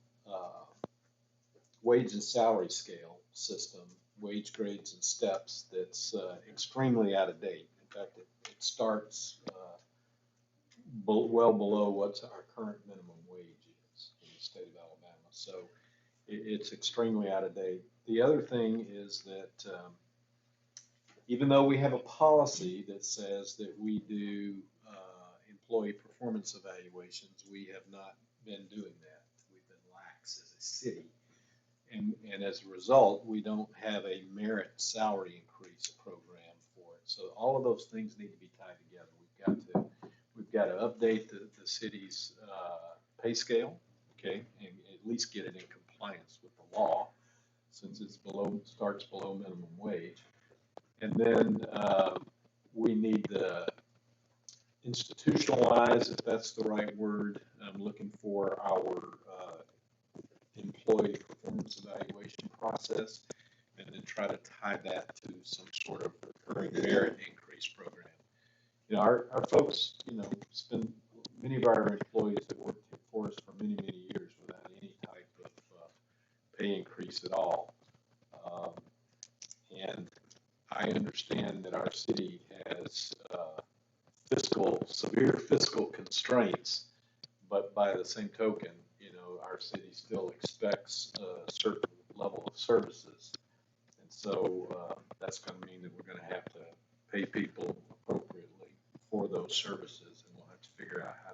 wage and salary scale system, wage grades and steps, that's extremely out of date. In fact, it starts well below what's our current minimum wage is in the state of Alabama. So it's extremely out of date. The other thing is that even though we have a policy that says that we do employee performance evaluations, we have not been doing that. We've been lax as a city. And as a result, we don't have a merit salary increase program for it. So all of those things need to be tied together. We've got to update the city's pay scale, okay, and at least get it in compliance with the law, since it's starts below minimum wage. And then we need to institutionalize, if that's the right word. I'm looking for our employee performance evaluation process, and then try to tie that to some sort of recurring merit increase program. You know, our folks, you know, spend, many of our employees have worked for us for many, many years without any type of pay increase at all. And I understand that our city has severe fiscal constraints, but by the same token, you know, our city still expects a certain level of services. And so that's going to mean that we're going to have to pay people appropriately for those services, and we'll have to figure out how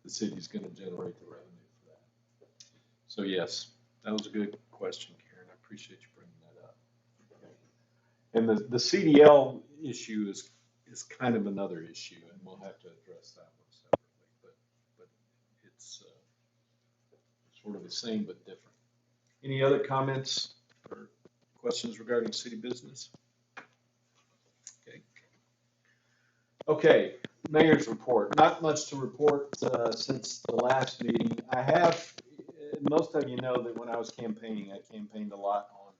the city's going to generate the revenue for that. So yes, that was a good question, Karen. I appreciate you bringing that up. And the CDL issue is kind of another issue, and we'll have to address that one separately. But it's sort of the same but different. Any other comments or questions regarding city business? Okay. Okay, mayor's report. Not much to report since the last meeting. I have, most of you know that when I was campaigning, I campaigned a lot on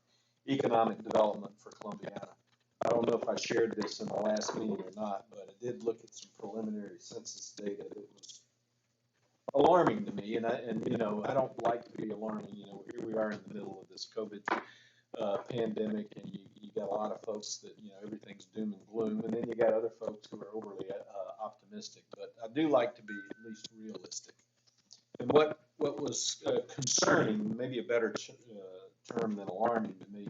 economic development for Columbiana. I don't know if I shared this in the last meeting or not, but I did look at some preliminary census data that was alarming to me, and you know, I don't like to be alarming. You know, here we are in the middle of this COVID pandemic, and you got a lot of folks that, you know, everything's doom and gloom, and then you got other folks who are overly optimistic. But I do like to be at least realistic. And what was concerning, maybe a better term than alarming to me,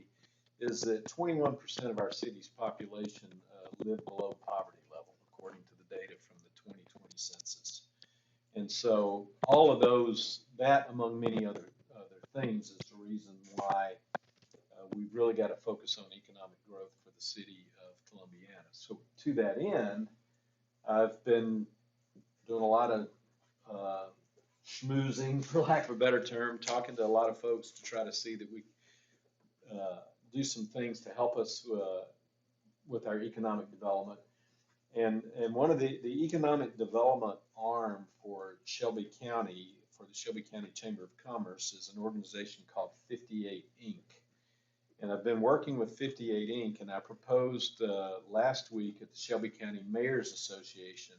is that 21% of our city's population live below poverty level, according to the data from the 2020 census. And so all of those, that among many other things, is the reason why we've really got to focus on economic growth for the city of Columbiana. So to that end, I've been doing a lot of schmoozing, for lack of a better term, talking to a lot of folks to try to see that we do some things to help us with our economic development. And one of the economic development arm for Shelby County, for the Shelby County Chamber of Commerce, is an organization called 58 Inc. And I've been working with 58 Inc. and I proposed last week at the Shelby County Mayors Association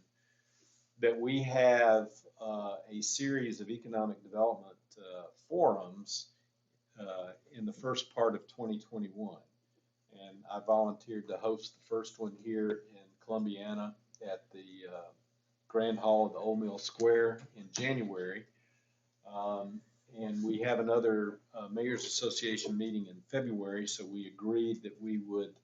that we have a series of economic development forums in the first part of 2021. And I volunteered to host the first one here in Columbiana at the Grand Hall of the Old Mill Square in January. And we have another Mayors Association meeting in February, so we agreed that we would,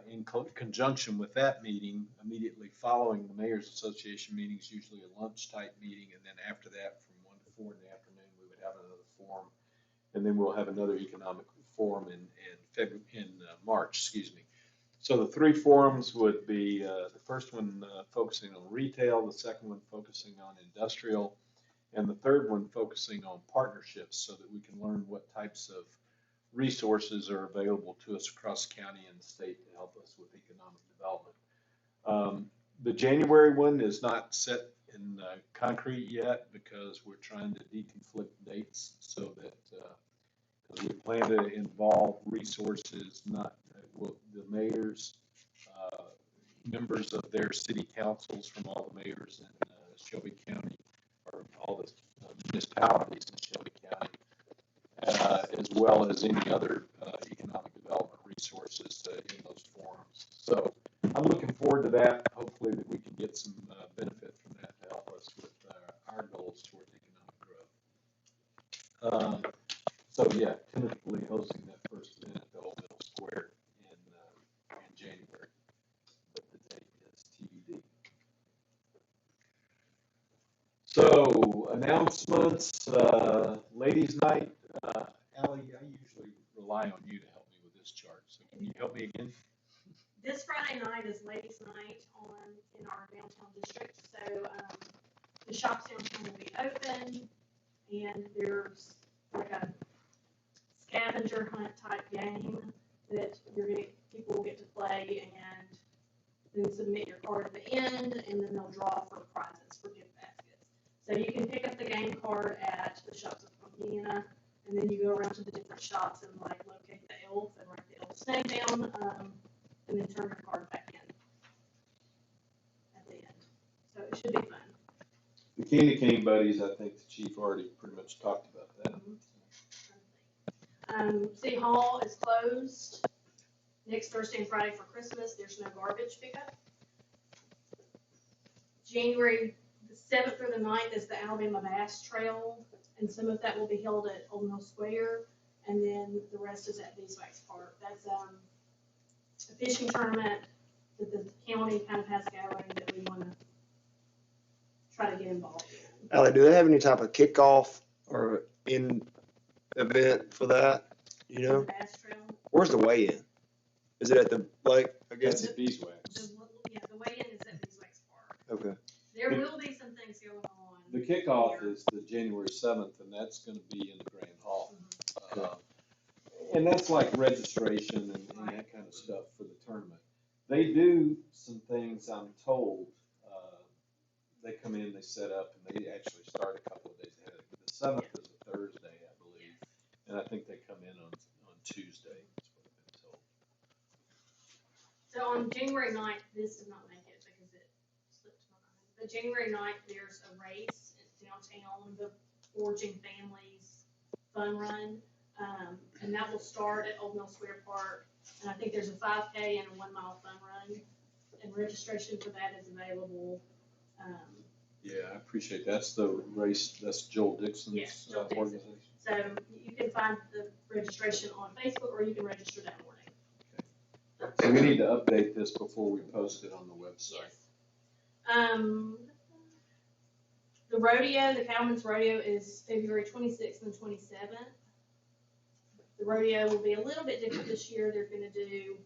in conjunction with that meeting, immediately following the Mayors Association meetings, usually a lunch type meeting, and then after that from 1 to 4 in the afternoon, we would have another forum, and then we'll have another economic forum in March, excuse me. So the three forums would be the first one focusing on retail, the second one focusing on industrial, and the third one focusing on partnerships, so that we can learn what types of resources are available to us across the county and the state to help us with economic development. The January one is not set in concrete yet because we're trying to deconflict dates so that we plan to involve resources, not the mayors, members of their city councils from all the mayors in Shelby County, or all the municipalities in Shelby County, as well as any other economic development resources in those forums. So I'm looking forward to that. Hopefully that we can get some benefit from that to help us with our goals towards economic growth. So yeah, tentatively hosting that first event at the Old Mill Square in January, but the date is TBD. So announcements, ladies' night. Allie, I usually rely on you to help me with this chart. So can you help me again?
This Friday night is ladies' night in our downtown district. So the shops downtown will be open, and there's like a scavenger hunt type game that people will get to play, and
then submit your card at the end, and then they'll draw for prizes for gift baskets. So you can pick up the game card at the shops of Columbiana, and then you go around to the different shops and like locate the elf and write the elf's name down, and then turn your card back in at the end. So it should be fun.
The Candy Cane Buddies, I think the chief already pretty much talked about that.
City Hall is closed next Thursday and Friday for Christmas. There's no garbage pickup. January the 7th through the 9th is the Alabama Bass Trail, and some of that will be held at Old Mill Square, and then the rest is at Beeswax Park. That's a fishing tournament that the county kind of has going that we want to try to get involved in.
Allie, do they have any type of kickoff or in event for that? You know,
Bass Trail.
where's the weigh-in? Is it at the lake? I guess.
That's at Beeswax.
The weigh-in is at Beeswax Park.
Okay.
There will be some things going on.
The kickoff is the January 7th, and that's going to be in the Grand Hall. And that's like registration and that kind of stuff for the tournament. They do some things, I'm told. They come in, they set up, and they actually start a couple of days ahead. The 7th is a Thursday, I believe, and I think they come in on Tuesday. That's what I've been told.
So on January 9th, this did not make it because it slipped my mind. But January 9th, there's a race downtown, the Forging Families Fun Run, and that will start at Old Mill Square Park. And I think there's a 5K and a 1 mile fun run, and registration for that is available.
Yeah, I appreciate that. That's the race. That's Joel Dixon's
Yes, Joel Dixon.
organization.
So you can find the registration on Facebook, or you can register that morning.
So we need to update this before we post it on the website.
Yes. The rodeo, the Cowman's Rodeo, is February 26th and 27th. The rodeo will be a little bit different this year. They're going to do,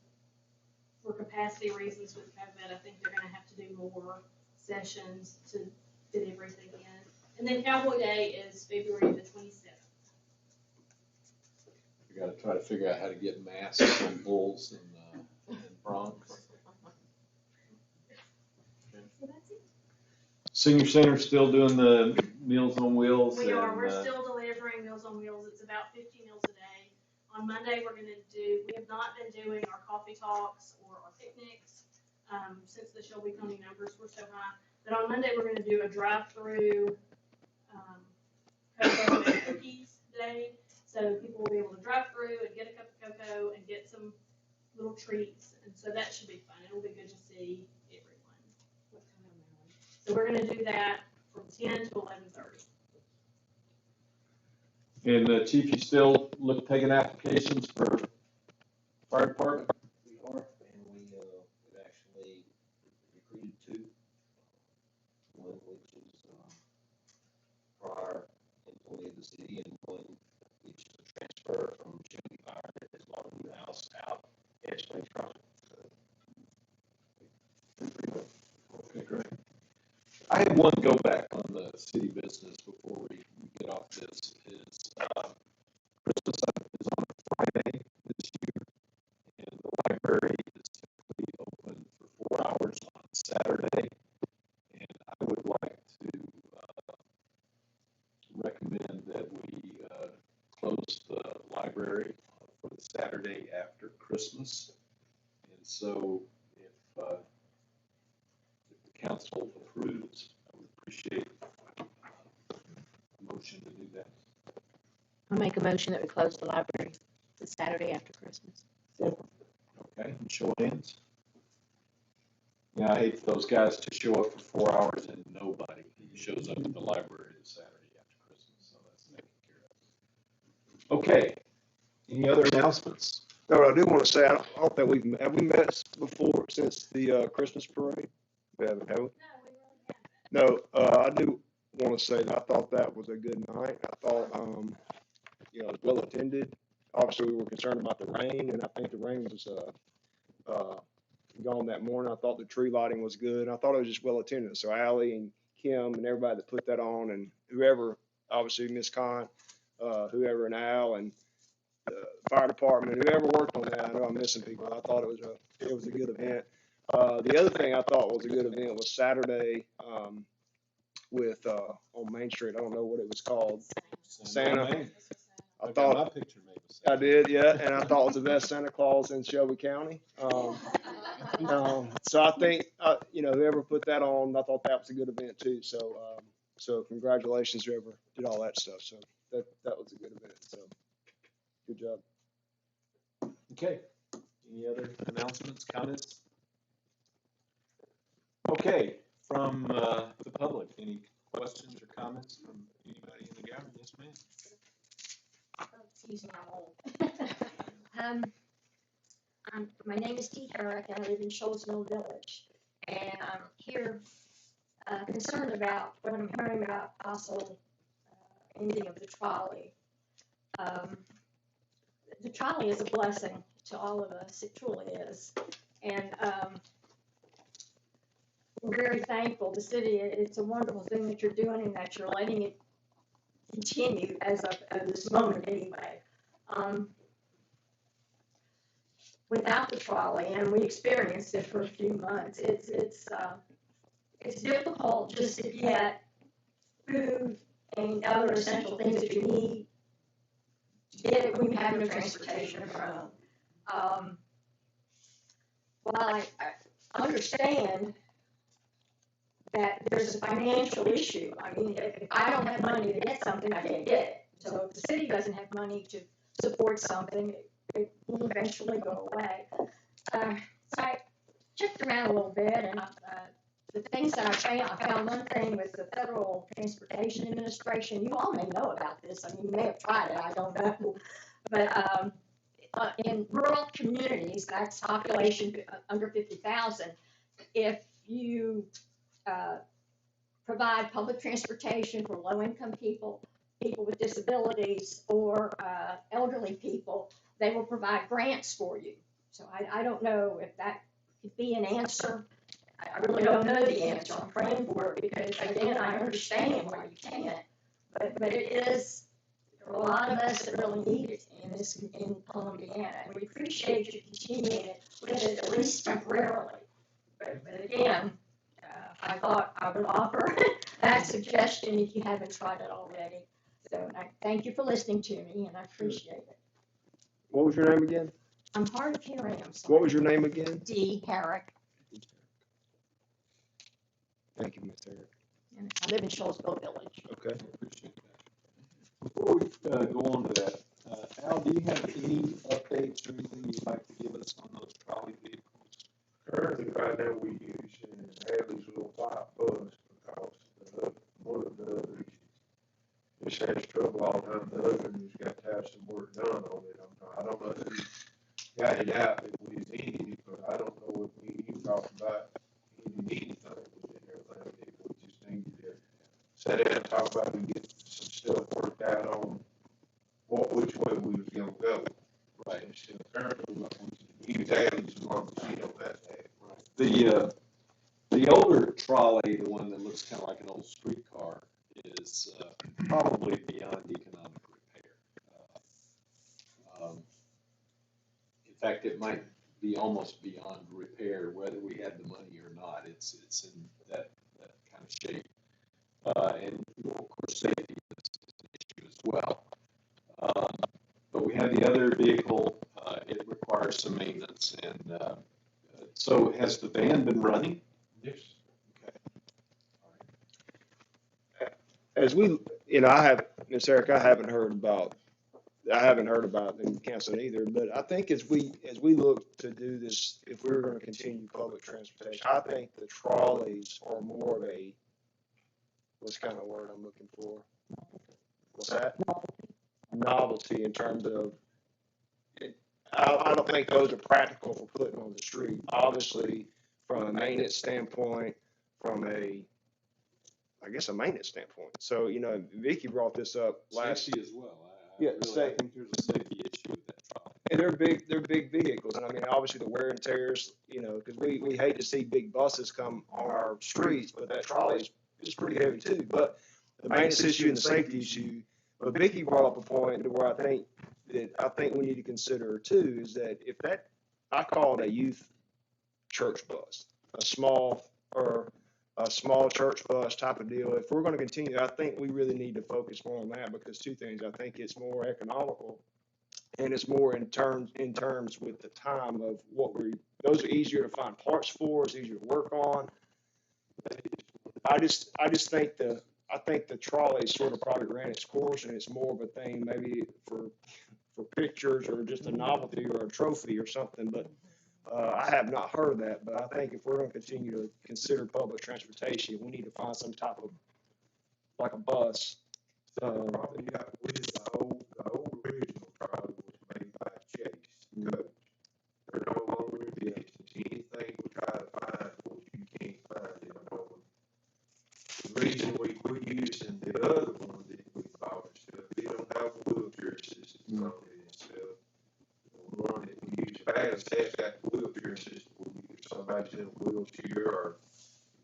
for capacity reasons with COVID, I think they're going to have to do more sessions to fit everything in. And then Cowboy Day is February the 27th.
We got to try to figure out how to get masks on bulls and broncs.
So that's it.
Senior Center still doing the Meals on Wheels.
We are. We're still delivering Meals on Wheels. It's about 50 meals a day. On Monday, we have not been doing our coffee talks or our picnics since the Shelby County numbers were so high. But on Monday, we're going to do a drive-through cocoa and cookies day. So people will be able to drive through and get a cup of cocoa and get some little treats. And so that should be fun. It'll be good to see everyone. What time am I? So we're going to do that from 10 to 11:30.
And Chief, you still taking applications for fire department?
We are, and we've actually recruited 2. One which is prior employee of the city, and one which is a transfer from Shelby Fire that has bought a new house out at Springs Crossing.
Okay, great. I had one go back on the city business before we get off this. Christmas is on a Friday this year, and the library is typically open for 4 hours on Saturday. And I would like to recommend that we close the library for the Saturday after Christmas. And so if the council approves, I would appreciate a motion to do that.
I'll make a motion that we close the library the Saturday after Christmas.
Okay, and show of hands. Yeah, I hate for those guys to show up for 4 hours and nobody shows up at the library the Saturday after Christmas, so that's taken care of. Okay, any other announcements?
No, I do want to say, I hope that have we met before since the Christmas parade? We haven't, have we? No, I do want to say that I thought that was a good night. I thought, it was well attended. Obviously, we were concerned about the rain, and I think the rain was gone that morning. I thought the tree lighting was good. I thought it was just well attended. So Allie and Kim and everybody that put that on, and whoever, obviously Miss Khan, whoever, and Al, and fire department, whoever worked on that. I know I'm missing people. I thought it was a good event. The other thing I thought was a good event was Saturday, with, on Main Street. I don't know what it was called. Santa. I
I've got
thought
my picture made with
I
Santa.
did, yeah, and I thought it was the best Santa Claus in Shelby County. So I think, whoever put that on, I thought that was a good event too. So congratulations whoever did all that stuff. So that was a good event. So good job.
Okay, any other announcements, comments? Okay, from the public, any questions or comments from anybody in the gallery? Yes, ma'am.
Excuse me, I'm old. My name is Dee Herrick, and I live in Shoalsville Village. And I'm here concerned about what I'm hearing about possible ending of the trolley. The trolley is a blessing to all of us, it truly is. And we're very thankful. The city, it's a wonderful thing that you're doing and that you're letting it continue as of this moment anyway. Without the trolley, and we experienced it for a few months, it's difficult just to get food and other essential things that you need to get it when you have no transportation of your own. While I understand that there's a financial issue, I mean, if I don't have money to get something, I can't get it. So if the city doesn't have money to support something, it will eventually go away. So I checked around a little bit, and the things that I found one thing with the Federal Transportation Administration. You all may know about this. I mean, you may have tried it. I don't know. But in rural communities, that's population under 50,000, if you provide public transportation for low-income people, people with disabilities, or elderly people, they will provide grants for you. So I don't know if that could be an answer. I really don't know the answer. I'm praying for it because, again, I understand why you can't. But it is, there are a lot of us that really need it in Columbiana, and we appreciate you continuing it with it, at least temporarily. But again, I thought I would offer that suggestion if you haven't tried it already. So I thank you for listening to me, and I appreciate it.
What was your name again?
I'm hard of hearing, I'm sorry.
What was your name again?
Dee Herrick.
Thank you, Ms. Herrick.
And I live in Shoalsville Village.
Okay.
Appreciate that. Before we go on to that, Al, do you have any updates or anything you'd like to give us on those trolley vehicles?
Currently, right now, we're using Hadley's little white bus because one of the others just has trouble all the time. The other one has got to have some work done on it. I don't know who got it out that we needed it, but I don't know if you talked about anything was in there lately. We just needed to sit down and talk about it and get some stuff worked out on which way we was gonna go. Right. And still currently, we use Hadley's as long as she don't have to have.
Right. The older trolley, the one that looks kind of like an old streetcar, is probably beyond economic repair. In fact, it might be almost beyond repair, whether we had the money or not. It's in that kind of shape. And of course, safety is an issue as well. But we have the other vehicle. It requires some maintenance. And so has the van been running?
Yes.
Okay. All right.
As we, Ms. Herrick, I haven't heard about them canceling either, but I think as we look to do this, if we're going to continue public transportation, I think the trolleys are more of a, what's kind of word I'm looking for? What's that? Novelty in terms of, I don't think those are practical for putting on the street. Obviously, from a maintenance standpoint, I guess a maintenance standpoint. So, Vicky brought this up last.
Safety as well.
Yeah,
I think there's a safety issue with that trolley.
And they're big vehicles. And I mean, obviously the wear and tears, because we hate to see big buses come on our streets, but that trolley is pretty heavy too. But the maintenance issue and the safety issue, but Vicky brought up a point where I think we need to consider too, is that if that, I call it a youth church bus, a small church bus type of deal. If we're going to continue, I think we really need to focus more on that because two things. I think it's more economical and it's more in terms with the time of those are easier to find parts for, it's easier to work on. I just think I think the trolley sort of probably ran its course and it's more of a thing maybe for pictures or just a novelty or a trophy or something, but I have not heard of that, but I think if we're going to continue to consider public transportation, we need to find some type of, like a bus.
The problem you got with the old original trolley was made by Chase Coach. They're no longer in business. Anything we try to find, for you can't find it. The reason we quit using the other one that we bought and stuff, they don't have a wheelchair system on it and stuff. The one that we use fast has got the wheelchair system. If somebody's in a wheelchair or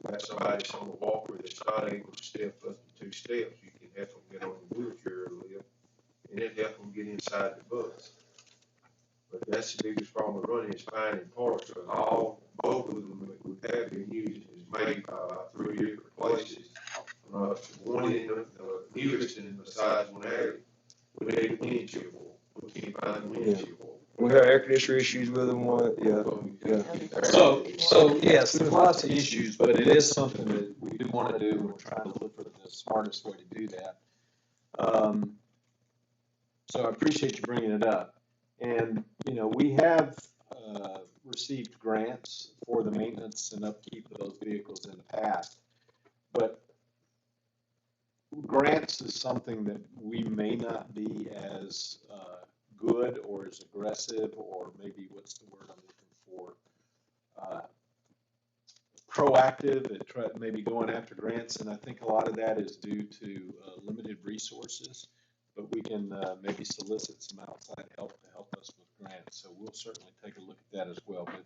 got somebody's on a walker that's not able to step up the 2 steps, you can help them get on the wheelchair lift and it help them get inside the bus. But that's the biggest problem with running is finding parts. So both of them that we have been using is made by about 3 different places. One in Houston, besides one area, we need a windshield for. We can't find a windshield for.
We have air conditioner issues with them, yeah.
So yes, there's lots of issues, but it is something that we do want to do, and we're trying to look for the smartest way to do that. So I appreciate you bringing it up. And, we have received grants for the maintenance and upkeep of those vehicles in the past. But grants is something that we may not be as good or as aggressive, or maybe what's the word I'm looking for? Proactive at maybe going after grants, and I think a lot of that is due to limited resources, but we can maybe solicit some outside help to help us with grants, so we'll certainly take a look at that as well. But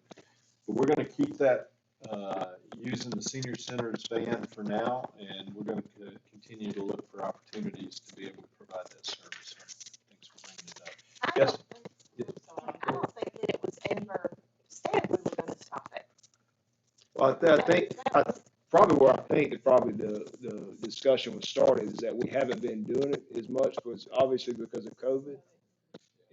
we're going to keep that using the senior center's van for now, and we're going to continue to look for opportunities to be able to provide that service. So thanks for bringing it up. Yes.
I don't think that it was ever said we were gonna stop it.
Well, I think, probably the discussion was started is that we haven't been doing it as much because obviously because of COVID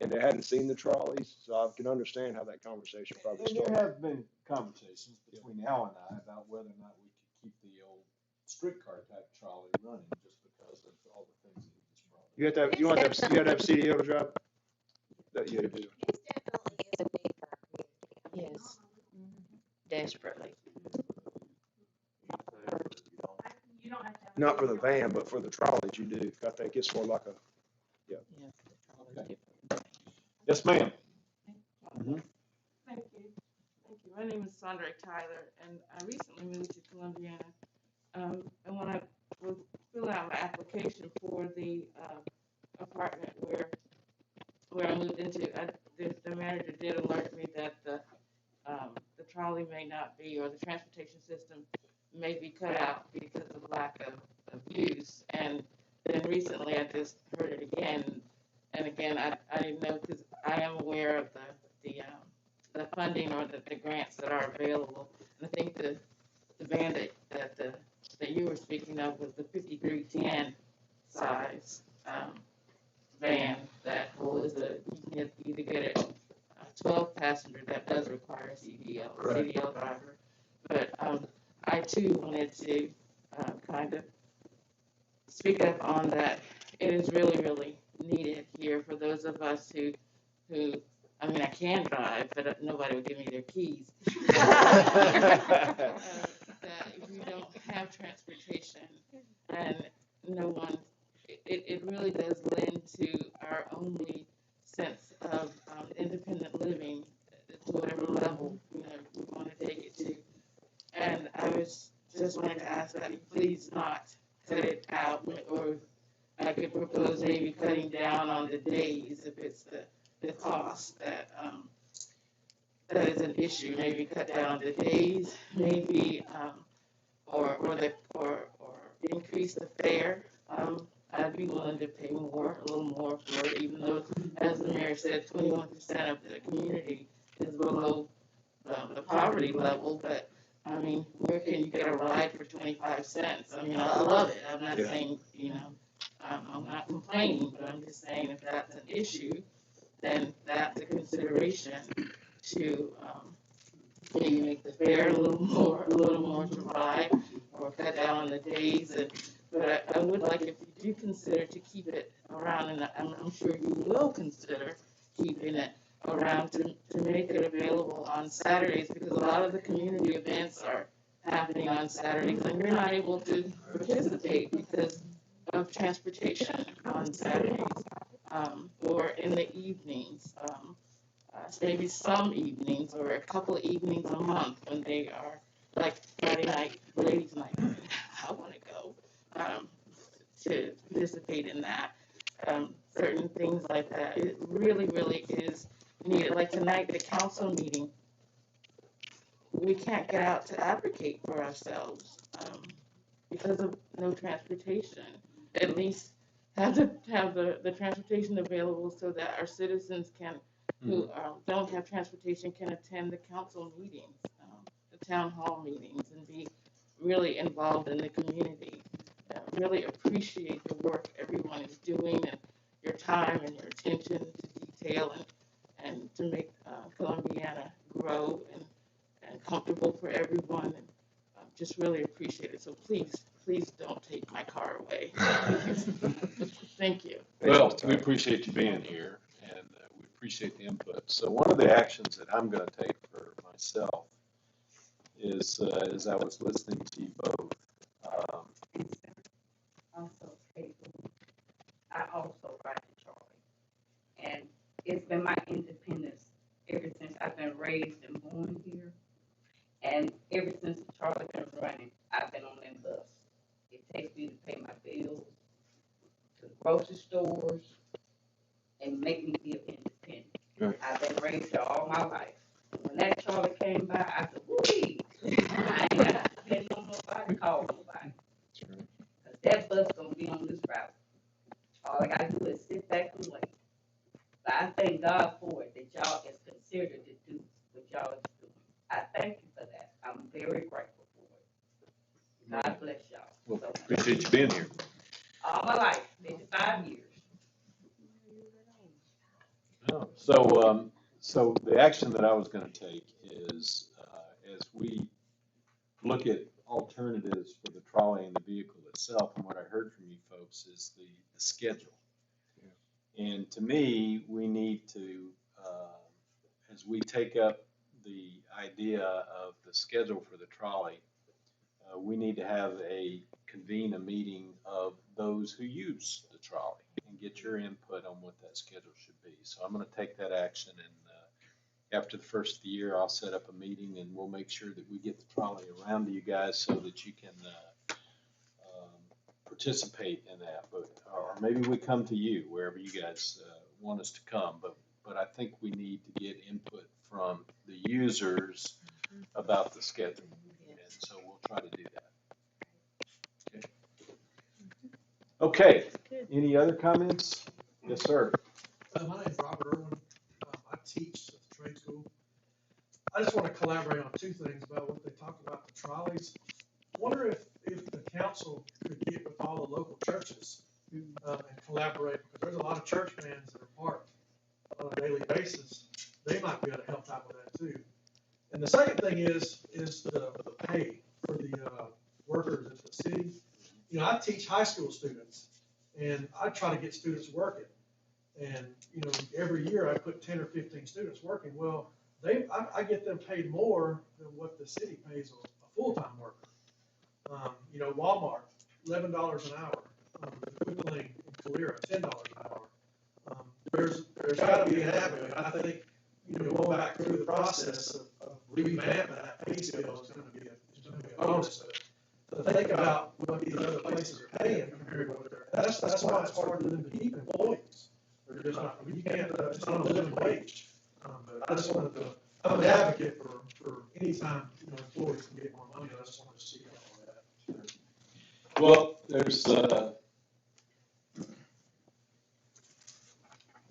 and they hadn't seen the trolleys. So I can understand how that conversation probably
And there
started.
have been conversations between Al and I about whether or not we could keep the old streetcar type trolley running just because of all the things that you just brought up.
You have to have CDL to drive? That you do.
It definitely is a need for our community. Yes. Desperately.
You don't have to have.
Not for the van, but for the trolleys you do. I think it's more like a,
Okay. Yes, ma'am.
Thank you. Thank you. My name is Sandra Tyler, and I recently moved to Columbiana. And when I was filling out my application for the apartment where I moved into, the manager did alert me that the trolley may not be, or the transportation system may be cut out because of lack of use. And then recently I just heard it again. And again, I didn't know because I am aware of the funding or the grants that are available. And I think the van that you were speaking of was the 5310 size van that holds you can either get it 12 passenger that does require CDL driver. But I too wanted to kind of speak up on that. It is really, really needed here for those of us who I mean, I can drive, but nobody will give me their keys. That if you don't have transportation and no one, it really does lend to our only sense of independent living to whatever level, we want to take it to. And I was just wanting to ask that you please not cut it out, or I could propose maybe cutting down on the days if it's the cost that is an issue. Maybe cut down on the days, maybe or increase the fare. I'd be willing to pay more, a little more for it, even though, as the mayor said, 21% of the community is below the poverty level, but I mean, where can you get a ride for 25 cents? I mean, I love it. I'm not saying, I'm not complaining, but I'm just saying if that's an issue, then that's a consideration to maybe make the fare a little more to ride, or cut down on the days. But I would like, if you do consider, to keep it around, and I'm sure you will consider keeping it around, to make it available on Saturdays, because a lot of the community events are happening on Saturdays, and you're not able to participate because of transportation on Saturdays, or in the evenings. Maybe some evenings or a couple of evenings a month when they are like Friday night, ladies' night. I want to go to participate in that. Certain things like that. It really, really is needed. Like tonight, the council meeting, we can't get out to advocate for ourselves because of no transportation. At least have the transportation available so that our citizens can, who don't have transportation, can attend the council meetings, the town hall meetings, and be really involved in the community. Really appreciate the work everyone is doing, and your time and your attention to detail, and to make Columbiana grow and comfortable for everyone. And just really appreciate it. So please don't take my car away. Thank you.
Well, we appreciate you being here, and we appreciate the input. So one of the actions that I'm going to take for myself is, as I was listening to you both,
Also, Caitlin, I also ride to Charlie. And it's been my independence ever since I've been raised and born here. And ever since Charlie been running, I've been on that bus. It takes me to pay my bills, to the grocery stores, and make me feel independent.
Right.
I've been raised here all my life. When that Charlie came by, I said, woo-wee. I ain't got to depend on nobody, call nobody.
That's right.
Because that bus gonna be on this route. All I gotta do is sit back and wait. But I thank God for it, that y'all is considered to do what y'all is doing. I thank you for that. I'm very grateful for it. God bless y'all.
well,
so much.
appreciate you being here.
All my life, 55 years.
So the action that I was going to take is, as we look at alternatives for the trolley and the vehicle itself, and what I heard from you folks is the schedule. And to me, we need to, as we take up the idea of the schedule for the trolley, we need to convene a meeting of those who use the trolley and get your input on what that schedule should be. So I'm going to take that action, and after the first of the year, I'll set up a meeting, and we'll make sure that we get the trolley around to you guys so that you can participate in that. Or maybe we come to you wherever you guys want us to come. But I think we need to get input from the users about the schedule, and so we'll try to do that. Okay. Any other comments? Yes, sir.
My name's Robert Irwin. I teach at the trade school. I just want to collaborate on two things about what they talked about, the trolleys. Wonder if the council could get with all the local churches and collaborate, because there's a lot of church vans that are parked on a daily basis. They might be able to help out with that too. And the second thing is the pay for the workers at the city. You know, I teach high school students, and I try to get students working. And, you know, every year I put 10 or 15 students working. Well, I get them paid more than what the city pays a full-time worker. You know, Walmart, $11 an hour. Quick Lane in Calera, $10 an hour. There's got to be an avenue. I think, you know, going back through the process of revamping that pay scale is going to be a bonus. But to think about what these other places are paying compared to what that's why it's hard for them to keep employees. They're just not, you can't, it's not a living wage. But I just wanted to, I'm an advocate for any time, you know, employees can get more money. I just wanted to see all that.
Well, there's,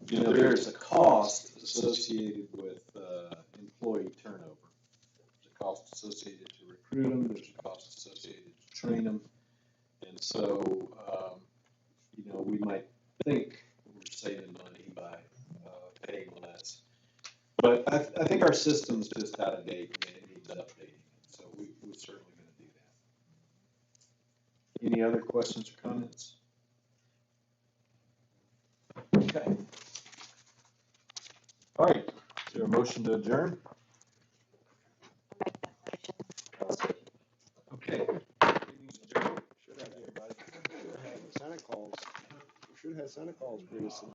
there's a cost associated with employee turnover. cost associated to recruit them, there's a cost associated to train them. And so, we might think we're saving money by paying less. But I think our system's just out of date and it needs updating. So we're certainly going to do that. Any other questions or comments? Okay. All right. Is there a motion to adjourn? Okay. Meeting's adjourned.
Should have had Santa Claus. We should have had Santa Claus bring us some